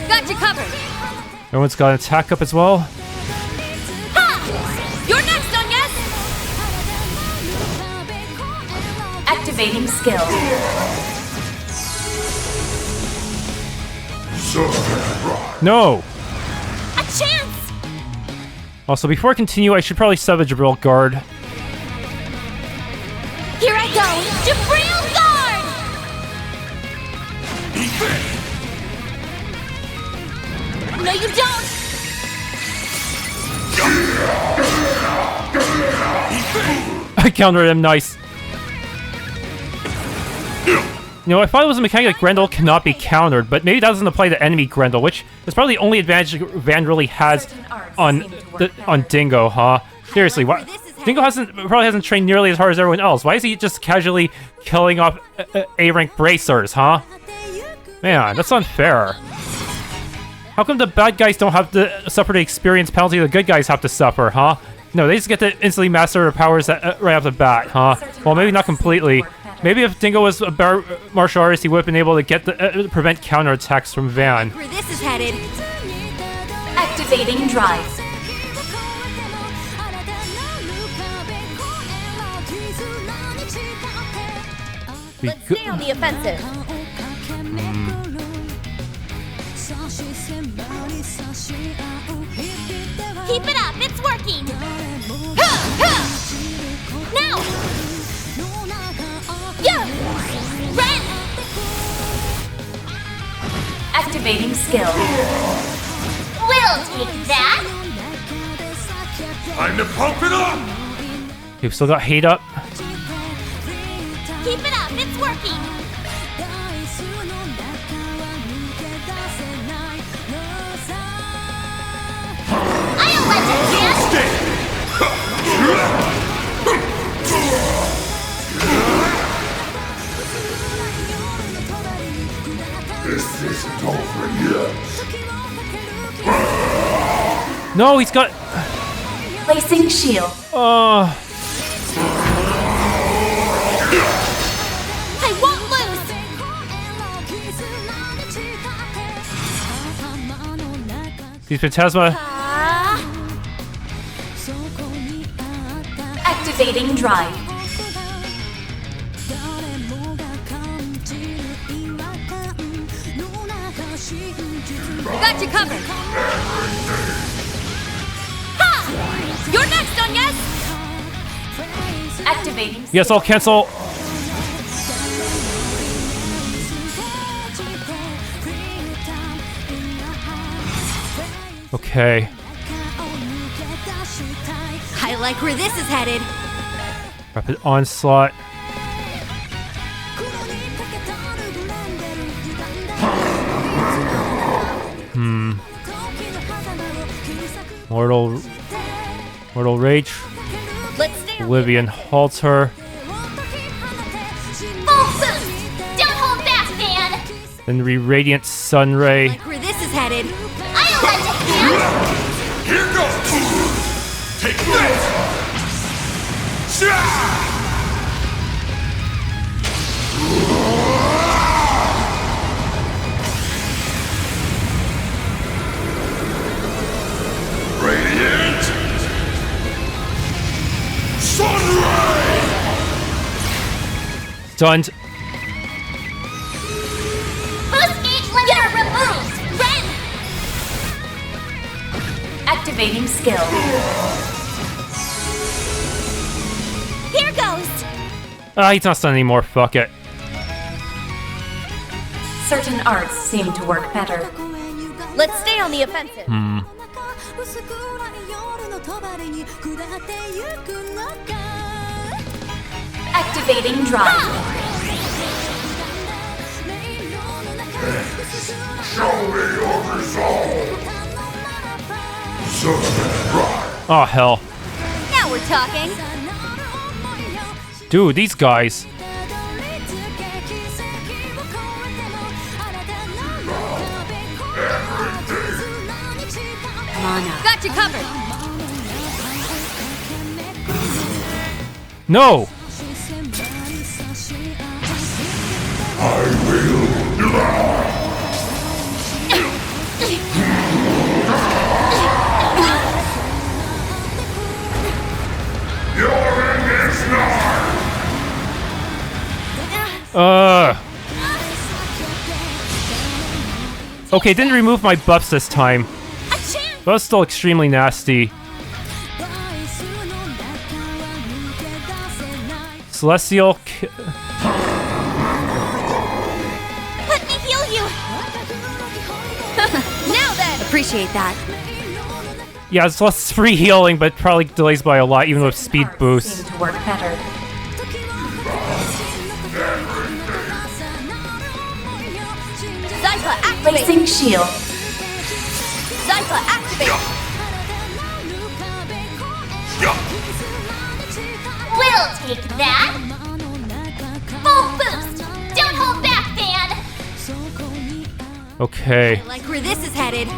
Got you covered. Everyone's got an attack up as well. Ha! You're next, Agnes! Activating skill. No! A chance! Also, before I continue, I should probably sub a Jabril guard. Here I go! Jabril guard! No, you don't! I countered him, nice. You know, I thought it was a mechanic that Grendel cannot be countered, but maybe that doesn't apply to enemy Grendel, which is probably the only advantage Van really has on Dingo, huh? Seriously, why? Dingo probably hasn't trained nearly as hard as everyone else. Why is he just casually killing off A-rank bracers, huh? Man, that's unfair. How come the bad guys don't have to suffer the experience penalty the good guys have to suffer, huh? No, they just get to instantly master their powers right off the bat, huh? Well, maybe not completely. Maybe if Dingo was a better martial artist, he would have been able to get the prevent counterattacks from Van. Where this is headed. Activating drive. Let's stay on the offensive. Keep it up, it's working! Now! Yeah! Ren! Activating skill. We'll take that! Time to pump it up! You've still got hate up. Keep it up, it's working! I'll let you dance! This isn't over yet. No, he's got... Placing shield. I won't lose! These Phantasma... Activating drive. Got you covered! Ha! You're next, Agnes! Activating. Yes, I'll cancel. Okay. I like where this is headed. Rapid onslaught. Mortal Rage. Let's stay on Oblivion Halter. Full boost! Don't hold back, fan! Then Radiant Sunray. like where this is headed. I'll let you dance! Here goes! Take this! Radiant! Sunray! Stunned. Boost gauge limiter removed! Ren! Activating skill. Here He's not stunned anymore. Fuck it. Certain arts seem to work better. Let's stay on the offensive. Activating drive. Show me your resolve. Oh, hell. Now we're talking. Dude, these guys. Got you covered. No! Okay, didn't remove my buffs this time. But it's still extremely nasty. Celestial. Let me heal you. Now then. Appreciate that. Yeah, it's less free healing, but probably delays by a lot, even with speed boosts. Seem to work better. Zypha, activate. Placing shield. Zypha, activate. We'll take that. Full boost. Don't hold back, Van. Okay. I like where this is headed.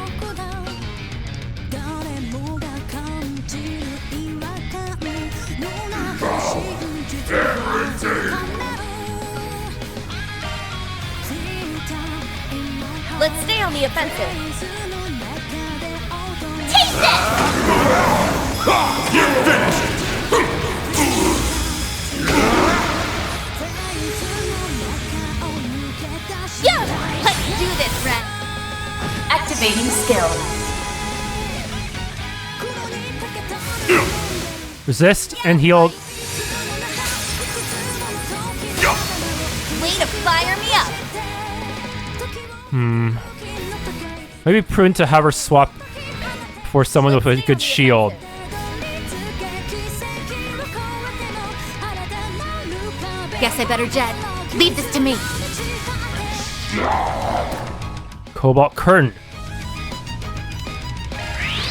Let's stay on the offensive. Taste it! You finish it! Yeah! Let's do this, Ren. Activating skill. Resist and heal. Way to fire me up. Maybe prudent to have her swap for someone with a good shield. Guess I better jet. Leave this to me. Cobalt Curtain.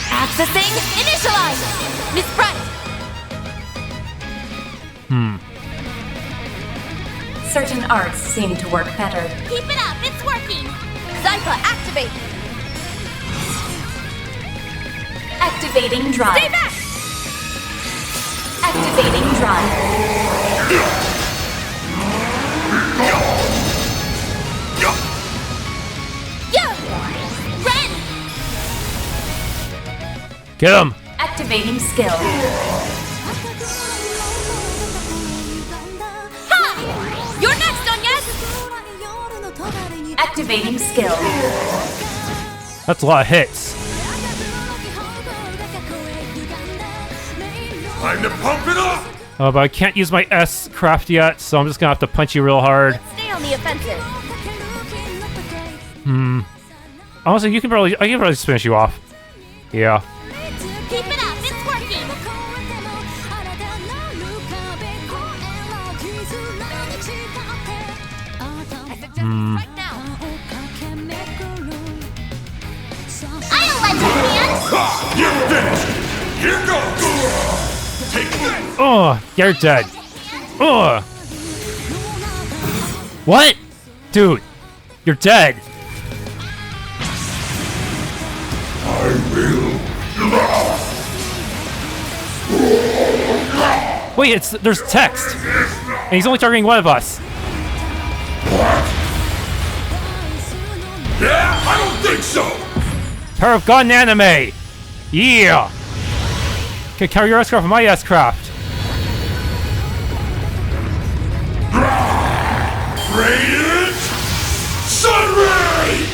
Accessing. Initialize. Miss Bright. Certain arts seem to work better. Keep it up. It's working. Zypha, activate. Activating drive. Stay back. Activating drive. Yeah. Ren. Get him! Activating skill. Ha! You're next, Agnes. Activating skill. That's a lot of hits. Time to pump it up! But I can't use my S craft yet, so I'm just gonna have to punch you real hard. Stay on the offensive. Honestly, I can probably just finish you off. Yeah. Keep it up. It's working. Right now. I'll let you, Van. You finished it! Here goes! Take that! Oh, you're dead. Oh. What? Dude, you're dead. I will. Wait, there's text. And he's only targeting one of us. Yeah, I don't think so! Power of God in anime. Yeah. Okay, carry your S-craft with my S-craft. Radiant Sunray!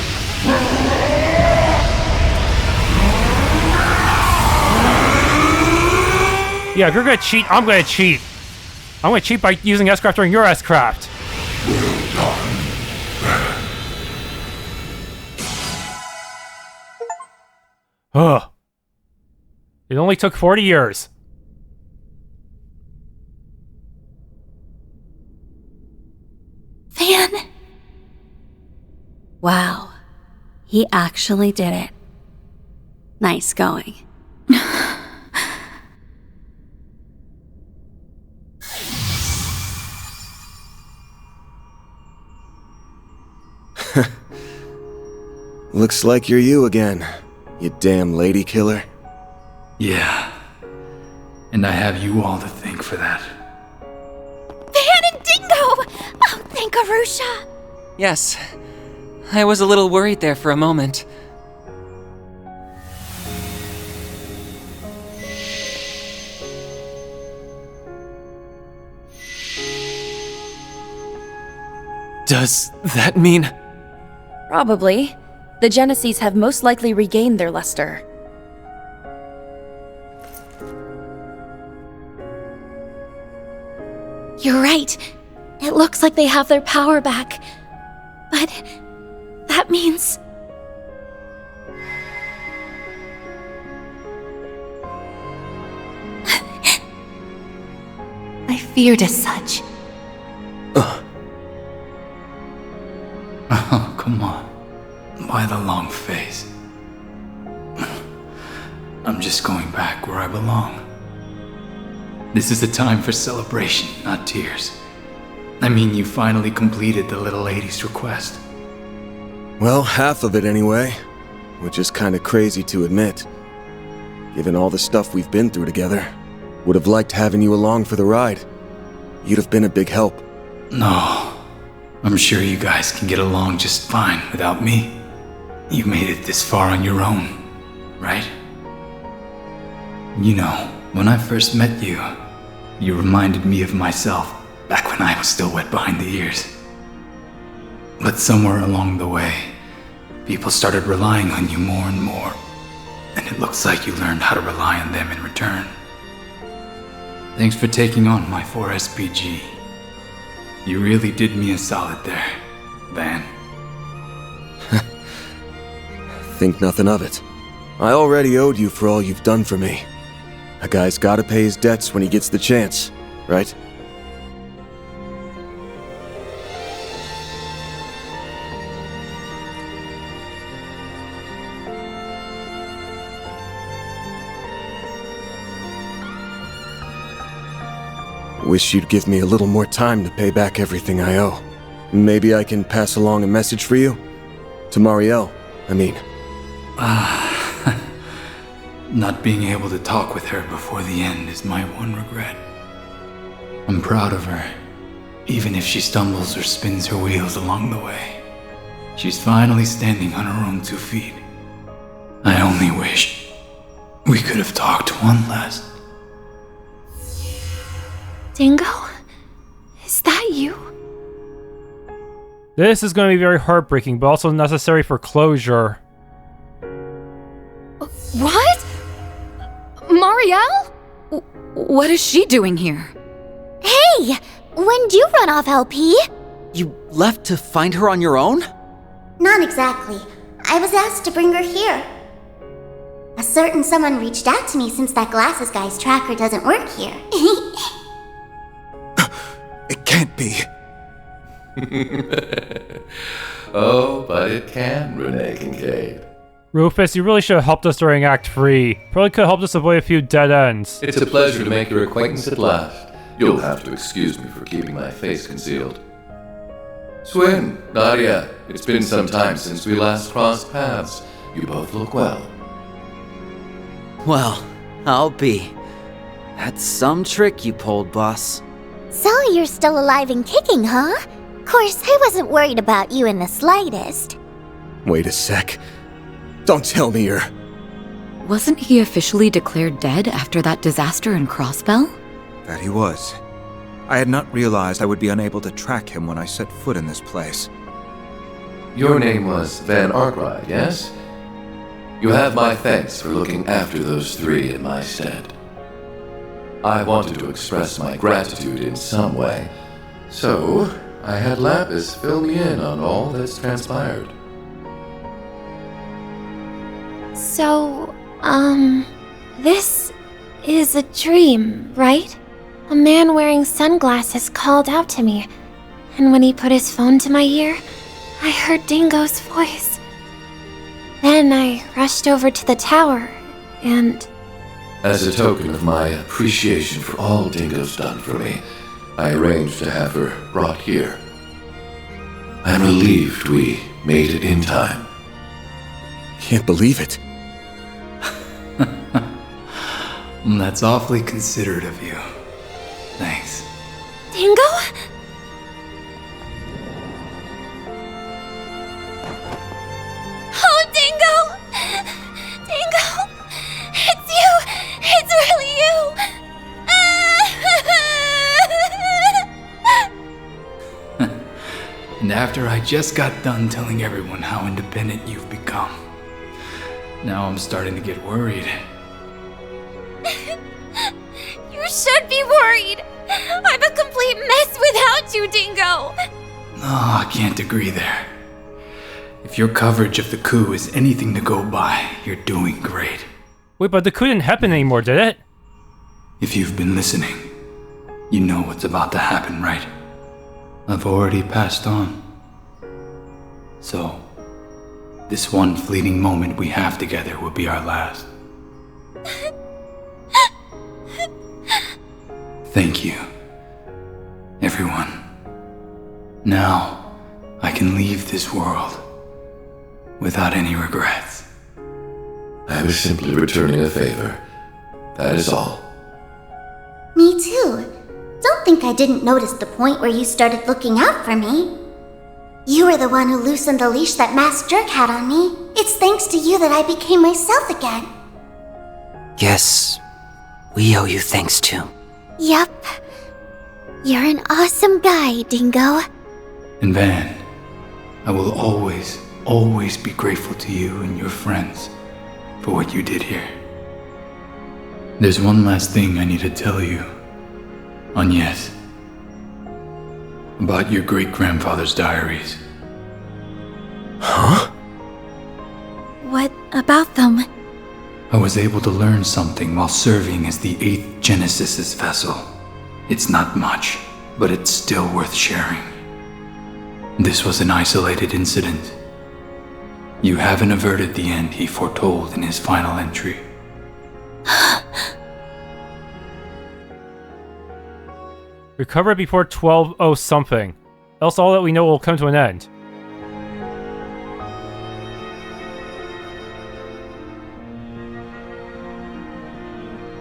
Yeah, if you're gonna cheat, I'm gonna cheat. I'm gonna cheat by using S-Craft during your S-Craft. Ugh. It only took 40 years. Van! Wow. He actually did it. Nice going. Looks like you're you again, you damn lady killer. Yeah. And I have you all to thank for that. Van and Dingo! Oh, thank Arusha! Yes. I was a little worried there for a moment. Does that mean... Probably. The Genesees have most likely regained their luster. You're right. It looks like they have their power back. But that means... I feared as such. Oh, come on. Why the long face? I'm just going back where I belong. This is a time for celebration, not tears. I mean, you finally completed the little lady's request. Well, half of it anyway, which is kinda crazy to admit. Given all the stuff we've been through together, would have liked having you along for the ride. You'd have been a big help. No. I'm sure you guys can get along just fine without me. You made it this far on your own, right? You know, when I first met you, you reminded me of myself back when I was still wet behind the ears. But somewhere along the way, people started relying on you more and more, and it looks like you learned how to rely on them in return. Thanks for taking on my 4SPG. You really did me a solid there, Van. Think nothing of it. I already owed you for all you've done for me. A guy's gotta pay his debts when he gets the chance, right? Wish you'd give me a little more time to pay back everything I owe. Maybe I can pass along a message for you? To Marielle, I mean. Not being able to talk with her before the end is my one regret. I'm proud of her, even if she stumbles or spins her wheels along the way. She's finally standing on her own 2 feet. I only wish we could have talked one last. Dingo? Is that you? This is going to be very heartbreaking, but also necessary for closure. What? Marielle? What is she doing here? Hey! When'd you run off, LP? You left to find her on your own? Not exactly. I was asked to bring her here. A certain someone reached out to me since that glasses guy's tracker doesn't work here. It can't be. Oh, but it can, Renee Kincaid. Rufus, you really should have helped us during Act 3. Probably could have helped us avoid a few dead ends. It's a pleasure to make your acquaintance at last. You'll have to excuse me for keeping my face concealed. Swin, Nadia, it's been some time since we last crossed paths. You both look well. Well, I'll be. That's some trick you pulled, boss. So you're still alive and kicking, huh? Course, I wasn't worried about you in the slightest. Wait a sec. Don't tell me you're... Wasn't he officially declared dead after that disaster in Crossbell? That he was. I had not realized I would be unable to track him when I set foot in this place. Your name was Van Arkwright, yes? You have my thanks for looking after those 3 in my stead. I wanted to express my gratitude in some way, so I had Lapis fill me in on all that's transpired. So, this is a dream, right? A man wearing sunglasses called out to me, and when he put his phone to my ear, I heard Dingo's voice. Then I rushed over to the tower, and... As a token of my appreciation for all Dingo's done for me, I arranged to have her brought here. I'm relieved we made it in time. Can't believe it. That's awfully considerate of you. Thanks. Dingo? Oh, Dingo! Dingo! It's you! It's really you! And after I just got done telling everyone how independent you've become, now I'm starting to get worried. You should be worried! I'm a complete mess without you, Dingo! Oh, I can't agree there. If your coverage of the coup is anything to go by, you're doing great. Wait, but the coup didn't happen anymore, did it? If you've been listening, you know what's about to happen, right? I've already passed on. So, this one fleeting moment we have together will be our last. Thank you, everyone. Now, I can leave this world without any regrets. I was simply returning a favor. That is all. Me too. Don't think I didn't notice the point where you started looking out for me. You were the one who loosened the leash that Masked Jerk had on me. It's thanks to you that I became myself again. Yes, we owe you thanks too. Yup. You're an awesome guy, Dingo. And Van, I will always be grateful to you and your friends for what you did here. There's one last thing I need to tell you, Agnes, about your great-grandfather's diaries. Huh? What about them? I was able to learn something while serving as the 8th Genesis's vessel. It's not much, but it's still worth sharing. This was an isolated incident. You haven't averted the end he foretold in his final entry. Recover before 12:00 something. Else all that we know will come to an end.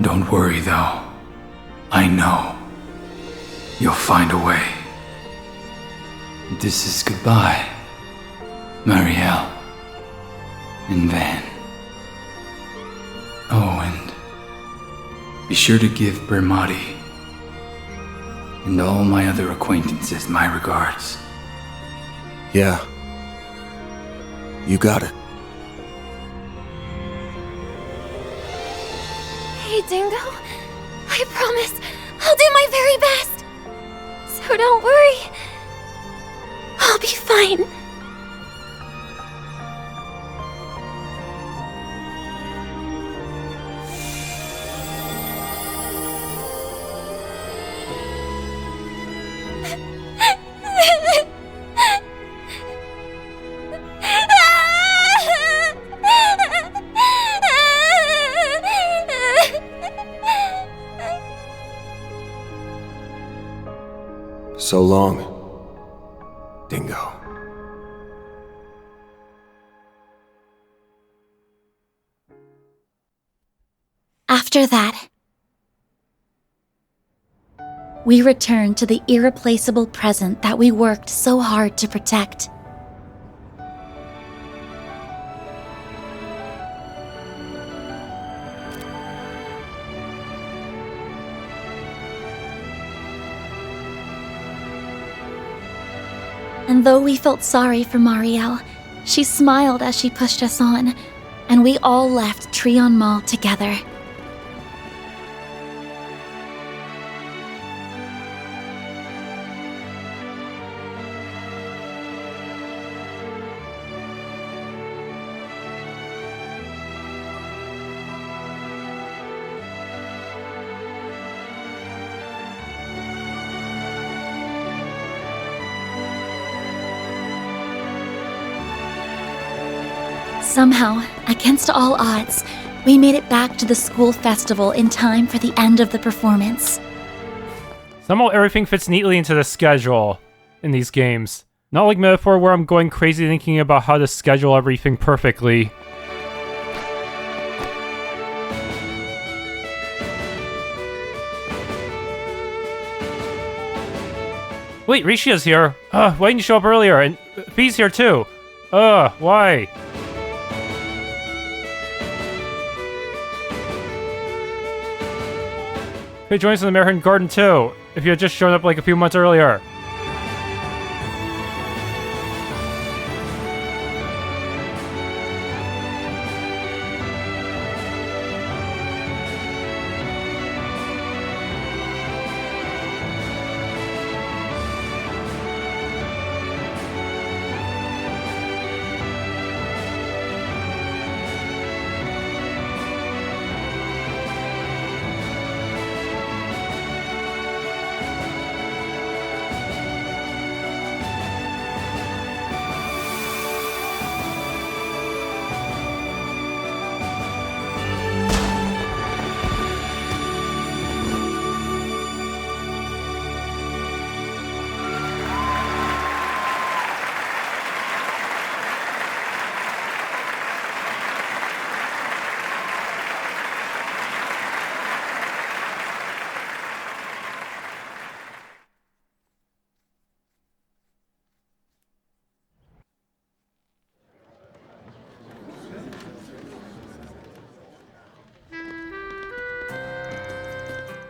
Don't worry though. I know. You'll find a way. This is goodbye, Marielle and Van. Oh, and be sure to give Bermati and all my other acquaintances my regards. Yeah. You got it. Hey, Dingo. I promise I'll do my very best. So don't worry. I'll be fine. So long, Dingo. After that, we returned to the irreplaceable present that we worked so hard to protect. And though we felt sorry for Marielle, she smiled as she pushed us on, and we all left Tryon Mall together. Somehow, against all odds, we made it back to the school festival in time for the end of the performance. Somehow everything fits neatly into the schedule in these games. Not like Metaphor where I'm going crazy thinking about how to schedule everything perfectly. Wait, Rishia's here. Why didn't you show up earlier? And Fee's here too. Why? Hey, join us in the Marchen Garden too, if you had just shown up like a few months earlier.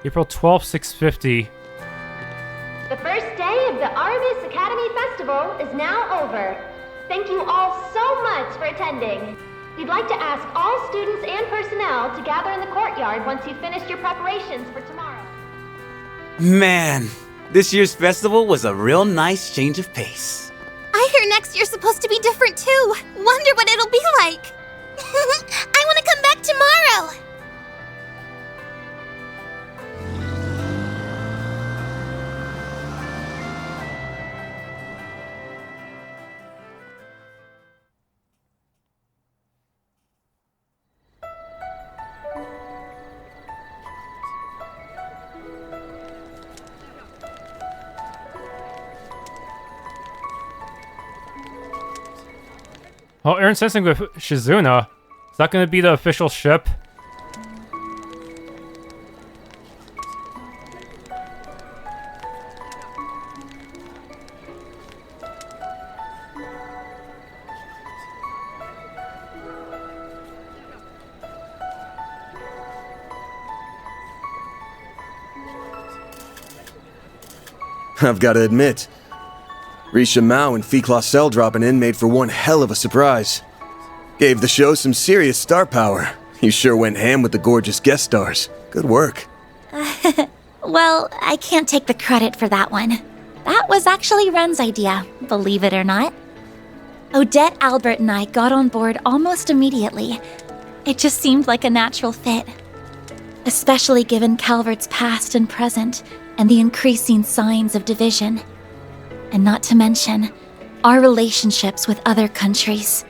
April 12th, 6:50. The first day of the Aramis Academy Festival is now over. Thank you all so much for attending. We'd like to ask all students and personnel to gather in the courtyard once you've finished your preparations for tomorrow. Man, this year's festival was a real nice change of pace. I hear next year's supposed to be different too. Wonder what it'll be like. I want to come back tomorrow. Oh, Aaron's sensing with Shizuna. Is that going to be the official ship? I've got to admit, Risha Mao and Fee Cell dropping in made for one hell of a surprise. Gave the show some serious star power. You sure went ham with the gorgeous guest stars. Good work. Well, I can't take the credit for that one. That was actually Ren's idea, believe it or not. Odette, Albert, and I got on board almost immediately. It just seemed like a natural fit. Especially given Calvert's past and present, and the increasing signs of division. And not to mention, our relationships with other countries.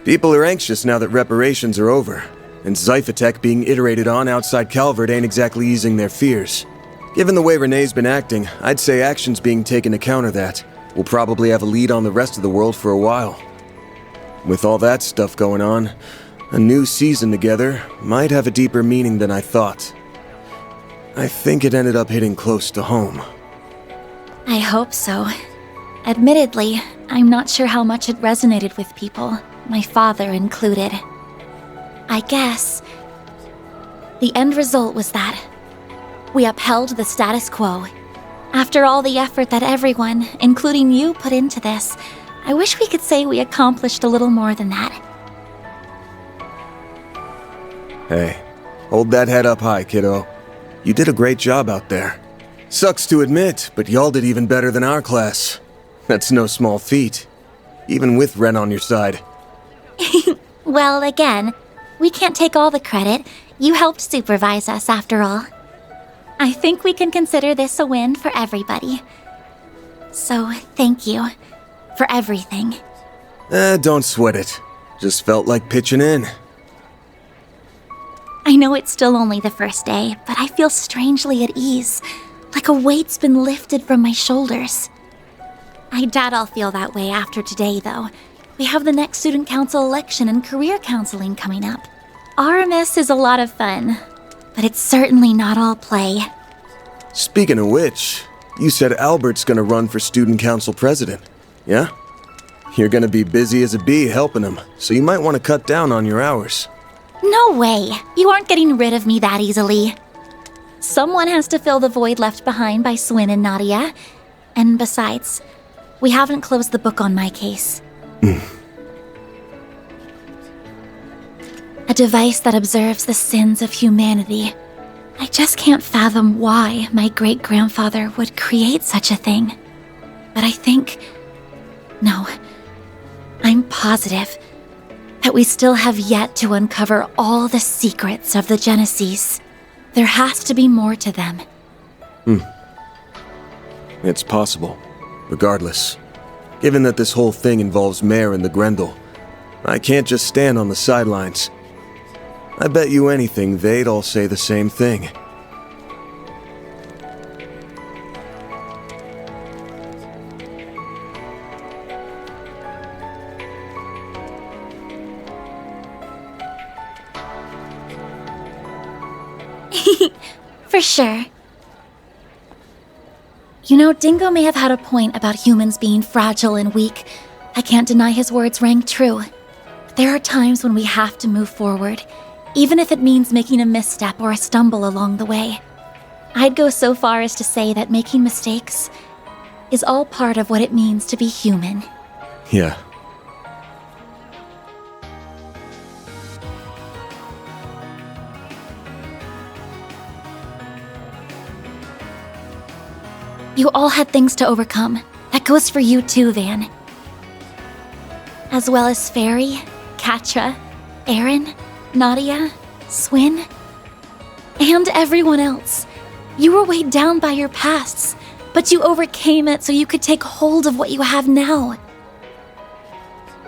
People are anxious now that reparations are over, and Zyphatech being iterated on outside Calvert ain't exactly easing their fears. Given the way Renee's been acting, I'd say action's being taken to counter that. We'll probably have a lead on the rest of the world for a while. With all that stuff going on, a new season together might have a deeper meaning than I thought. I think it ended up hitting close to home. I hope so. Admittedly, I'm not sure how much it resonated with people, my father included. I guess the end result was that we upheld the status quo. After all the effort that everyone, including you, put into this, I wish we could say we accomplished a little more than that. Hey, hold that head up high, kiddo. You did a great job out there. Sucks to admit, but y'all did even better than our class. That's no small feat, even with Ren on your side. Well, again, we can't take all the credit. You helped supervise us, after all. I think we can consider this a win for everybody. So, thank you for everything. Don't sweat it. Just felt like pitching in. I know it's still only the first day, but I feel strangely at ease, like a weight's been lifted from my shoulders. I doubt I'll feel that way after today, though. We have the next student council election and career counseling coming up. Aramis is a lot of fun, but it's certainly not all play. Speaking of which, you said Albert's gonna run for student council president, yeah? You're gonna be busy as a bee helping him, so you might want to cut down on your hours. No way! You aren't getting rid of me that easily. Someone has to fill the void left behind by Swin and Nadia. And besides, we haven't closed the book on my case. A device that observes the sins of humanity. I just can't fathom why my great-grandfather would create such a thing. But I think... No. I'm positive that we still have yet to uncover all the secrets of the Genesis. There has to be more to them. It's possible. Regardless. Given that this whole thing involves Mare and the Grendel, I can't just stand on the sidelines. I bet you anything they'd all say the same thing. For sure. You know, Dingo may have had a point about humans being fragile and weak. I can't deny his words rang true. But there are times when we have to move forward, even if it means making a misstep or a stumble along the way. I'd go so far as to say that making mistakes is all part of what it means to be human. Yeah. You all had things to overcome. That goes for you too, Van. As well as Feri, Quatre, Aaron, Nadia, Swin, and everyone else. You were weighed down by your pasts, but you overcame it so you could take hold of what you have now.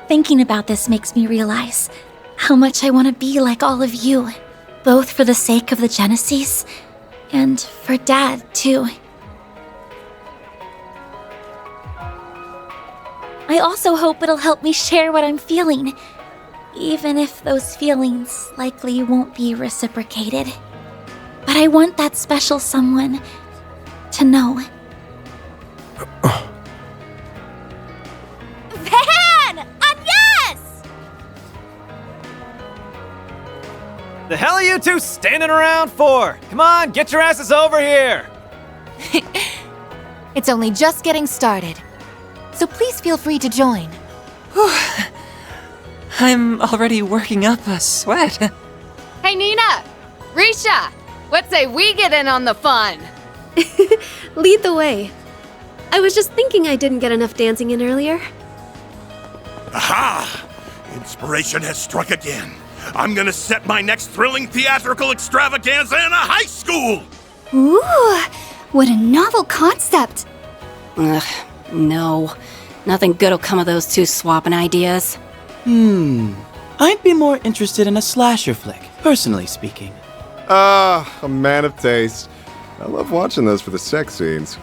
Thinking about this makes me realize how much I want to be like all of you, both for the sake of the Genesis and for Dad, too. I also hope it'll help me share what I'm feeling, even if those feelings likely won't be reciprocated. But I want that special someone to know. Van! Agnes! The hell are you two standing around for? Come on, get your asses over here! It's only just getting started, so please feel free to join. I'm already working up a sweat. Hey, Nina! Risha! What say we get in on the fun? Lead the way. I was just thinking I didn't get enough dancing in earlier. Aha! Inspiration has struck again. I'm gonna set my next thrilling theatrical extravaganza in a high school! Ooh, what a novel concept. Ugh, no. Nothing good'll come of those two swapping ideas. I'd be more interested in a slasher flick, personally speaking. A man of taste. I love watching those for the sex scenes.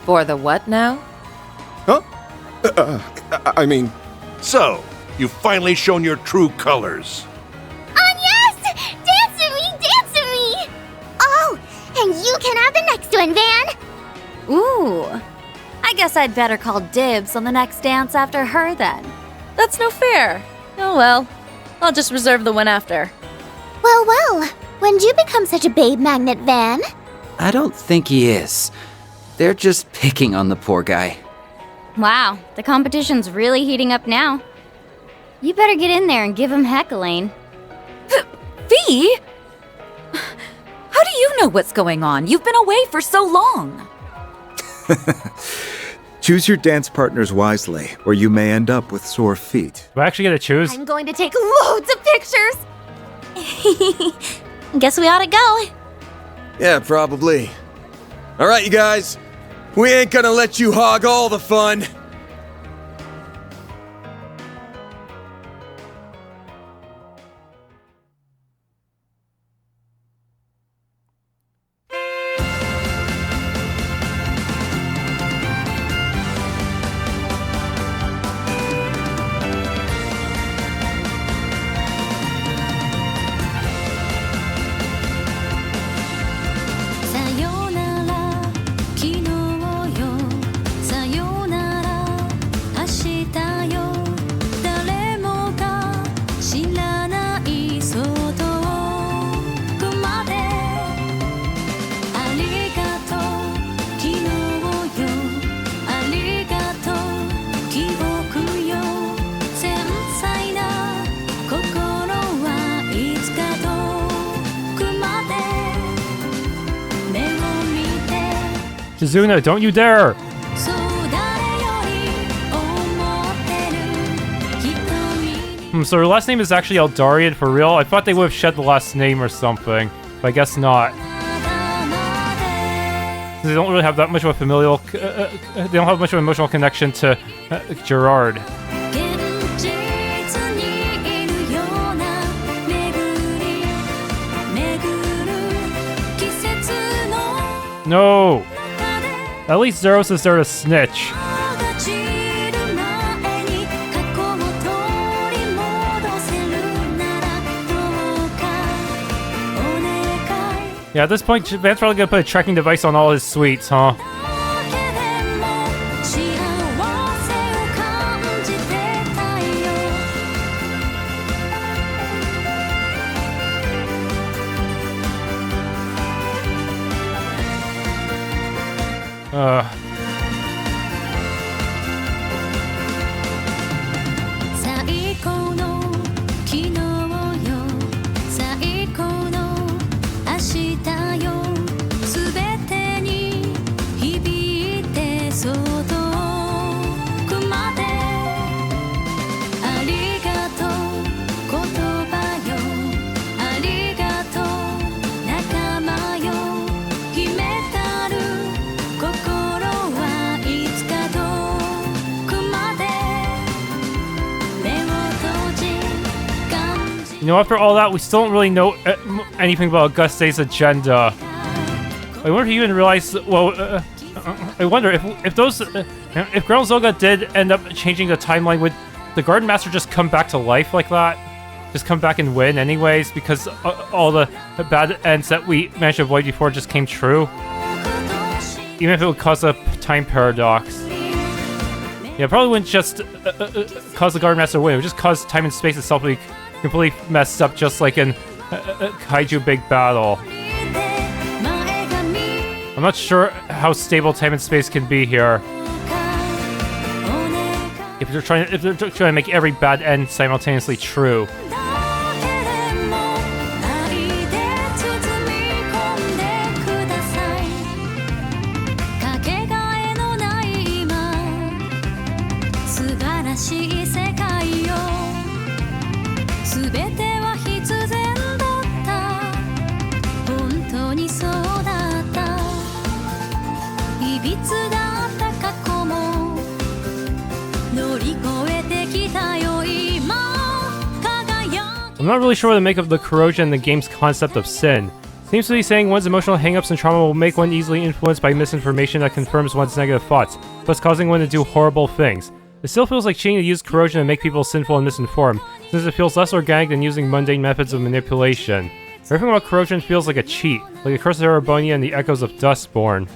For the what now? Huh? I mean... So, you've finally shown your true colors. Yes! Dance with me! Dance with me! Oh, and you can have the next one, Van! Ooh. I guess I'd better call dibs on the next dance after her then. That's no fair. Oh well. I'll just reserve the one after. Well, when'd you become such a babe magnet, Van? I don't think he is. They're just picking on the poor guy. Wow, the competition's really heating up now. You better get in there and give him heck, Elaine. Fee? How do you know what's going on? You've been away for so long. Choose your dance partners wisely, or you may end up with sore feet. Do I actually get to choose? I'm going to take loads of pictures! Guess we ought to go. Yeah, probably. Alright, you guys. We ain't gonna let you hog all the fun. Shizuna, don't you dare! So her last name is actually Eldarian for real? I thought they would have shed the last name or something, but I guess not. They don't really have that much of a familial... they don't have much of an emotional connection to Gerard. No! At least Zeros is there to snitch. Yeah, at this point, Van's probably gonna put a tracking device on all his suites, huh? You know, after all that, we still don't really know anything about Auguste's agenda. I wonder if you even realize. Well, I wonder if those, if Grendel Zolga did end up changing the timeline, would the Garden Master just come back to life like that? Just come back and win, anyways, because all the bad ends that we managed to avoid before just came true. Even if it would cause a time paradox. Yeah, it probably wouldn't just cause the Garden Master to win. It would just cause time and space itself to be completely messed up, just like in Kaiju Big Battle. I'm not sure how stable time and space can be here. If they're trying to make every bad end simultaneously true. I'm not really sure what to make of the corrosion and the game's concept of sin. Seems to be saying one's emotional hangups and trauma will make one easily influenced by misinformation that confirms one's negative thoughts, thus causing one to do horrible things. It still feels like cheating to use corrosion to make people sinful and misinformed, since it feels less organic than using mundane methods of manipulation. Everything about corrosion feels like a cheat, like a Curse of Erebonia and the echoes of Dustborn.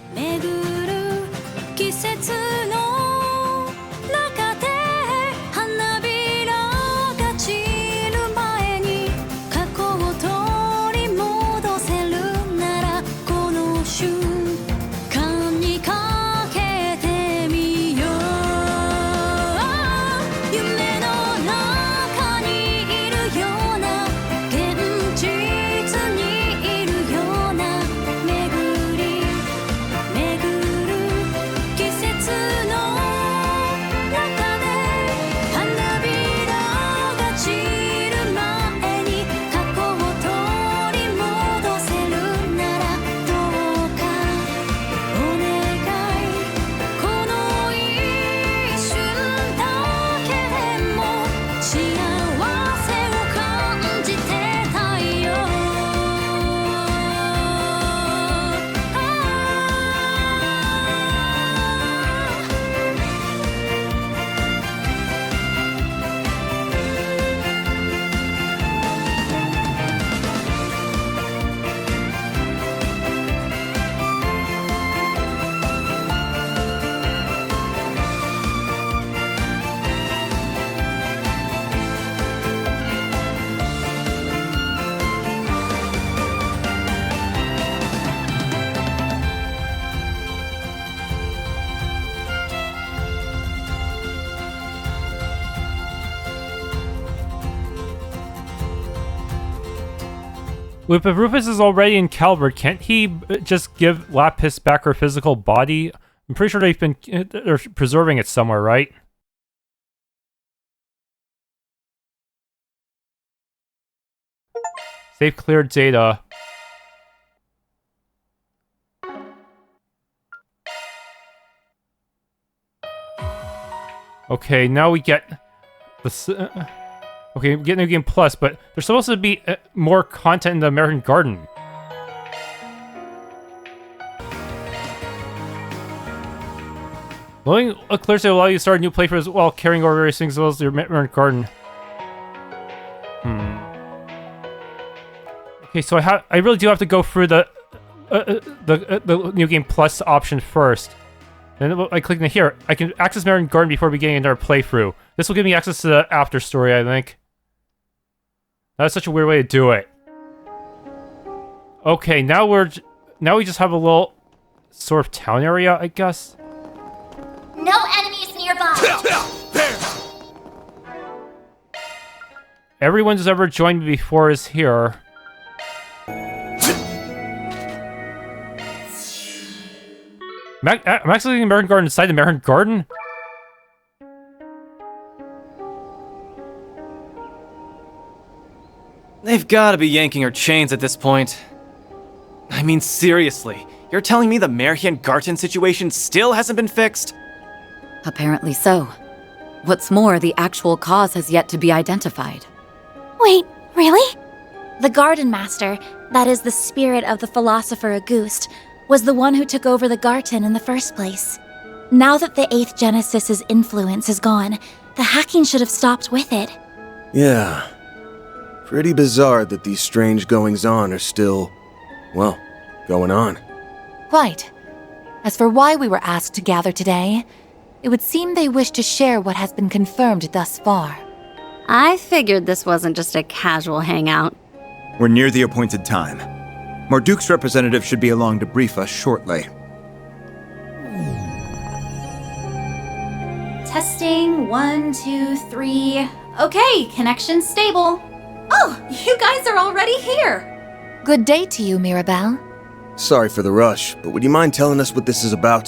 If Rufus is already in Calvert, can't he just give Lapis back her physical body? I'm pretty sure they're preserving it somewhere, right? Save cleared data. Okay, now we get the... okay, we get New Game Plus, but there's supposed to be more content in the American Garden. Loading a clear state will allow you to start a new playthrough while carrying over various things as well as your American Garden. Okay, so I really do have to go through the New Game Plus option first. And by clicking here, I can access American Garden before beginning another playthrough. This will give me access to the after story, I think. That's such a weird way to do it. Okay, now we just have a little sort of town area, I guess. No enemies nearby. Everyone who's ever joined me before is here. I'm actually in the American Garden inside the American Garden? They've got to be yanking her chains at this point. I mean, seriously, you're telling me the Marchen Garten situation still hasn't been fixed? Apparently so. What's more, the actual cause has yet to be identified. Wait, really? The Garden Master, that is the spirit of the philosopher Auguste, was the one who took over the Garten in the first place. Now that the 8th Genesis's influence is gone, the hacking should have stopped with it. Yeah. Pretty bizarre that these strange goings-on are still, well, going on. Quite. As for why we were asked to gather today, it would seem they wish to share what has been confirmed thus far. I figured this wasn't just a casual hangout. We're near the appointed time. Marduk's representative should be along to brief us shortly. Testing, 1, 2, 3. Okay, connection stable. Oh, you guys are already here. Good day to you, Mirabelle. Sorry for the rush, but would you mind telling us what this is about?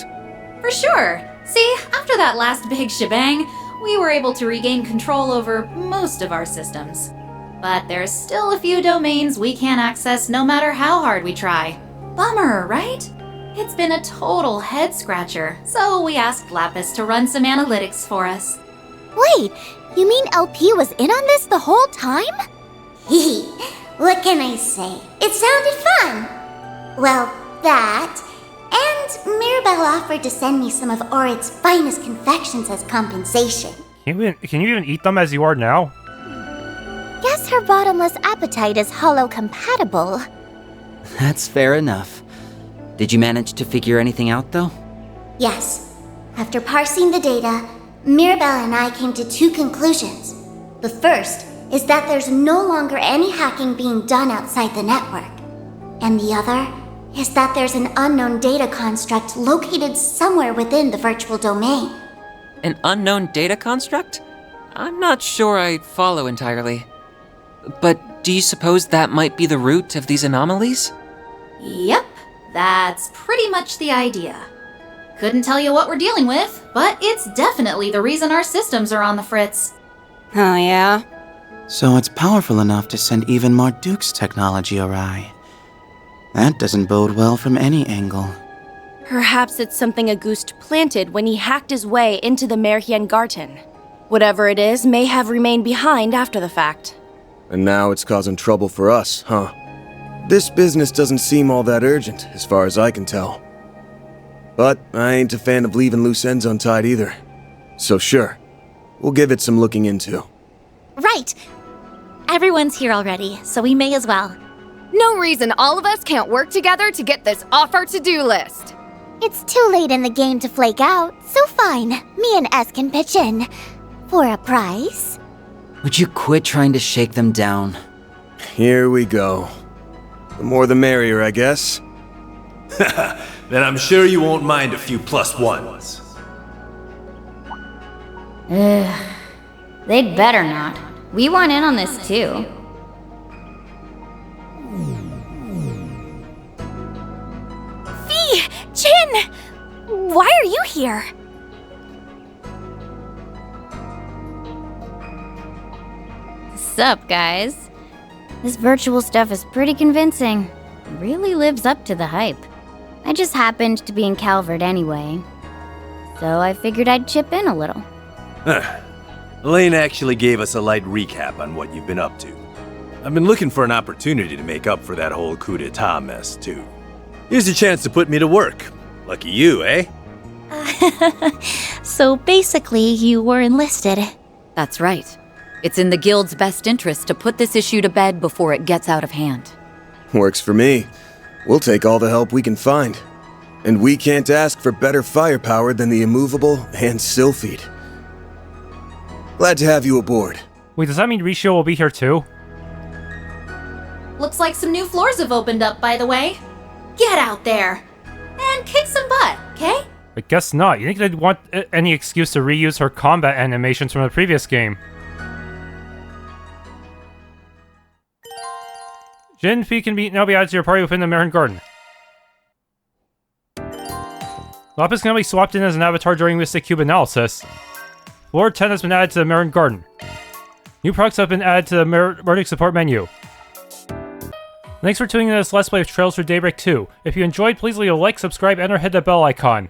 For sure. See, after that last big shebang, we were able to regain control over most of our systems. But there's still a few domains we can't access no matter how hard we try. Bummer, right? It's been a total head-scratcher, so we asked Lapis to run some analytics for us. Wait, you mean LP was in on this the whole time? Hee, what can I say? It sounded fun. Well, that, and Mirabelle offered to send me some of Orid's finest confections as compensation. Can you even eat them as you are now? Guess her bottomless appetite is holo-compatible. That's fair enough. Did you manage to figure anything out, though? Yes. After parsing the data, Mirabelle and I came to 2 conclusions. The first is that there's no longer any hacking being done outside the network. And the other is that there's an unknown data construct located somewhere within the virtual domain. An unknown data construct? I'm not sure I follow entirely. But do you suppose that might be the root of these anomalies? Yep, that's pretty much the idea. Couldn't tell you what we're dealing with, but it's definitely the reason our systems are on the fritz. Oh, yeah? So it's powerful enough to send even Marduk's technology awry. That doesn't bode well from any angle. Perhaps it's something Auguste planted when he hacked his way into the Marchen Garten. Whatever it is may have remained behind after the fact. And now it's causing trouble for us, huh? This business doesn't seem all that urgent, as far as I can tell. But I ain't a fan of leaving loose ends untied either. So sure, we'll give it some looking into. Right. Everyone's here already, so we may as well. No reason all of us can't work together to get this off our to-do list. It's too late in the game to flake out, so fine. Me and S can pitch in. For a price. Would you quit trying to shake them down? Here we go. The more the merrier, I guess. Then I'm sure you won't mind a few +1s. They'd better not. We want in on this too. Sin! Why are you here? Sup, guys? This virtual stuff is pretty convincing. Really lives up to the hype. I just happened to be in Calvert anyway, so I figured I'd chip in a little. Elaine actually gave us a light recap on what you've been up to. I've been looking for an opportunity to make up for that whole coup d'etat mess, too. Here's your chance to put me to work. Lucky you, eh? So basically, you were enlisted. That's right. It's in the Guild's best interest to put this issue to bed before it gets out of hand. Works for me. We'll take all the help we can find. And we can't ask for better firepower than the immovable and Sylphid. Glad to have you aboard. Wait, does that mean Ricio will be here too? Looks like some new floors have opened up, by the way. Get out there and kick some butt, okay? I guess not. You think they'd want any excuse to reuse her combat animations from the previous game? Jin Fi can now be added to your party within the Marchen Garden. Lapis can now be swapped in as an avatar during Mystic Cube analysis. Floor 10 has been added to the Marchen Garden. New products have been added to the Merdic support menu. Thanks for tuning in to this Let's Play of Trails for Daybreak 2. If you enjoyed, please leave a like, subscribe, and or hit the bell icon.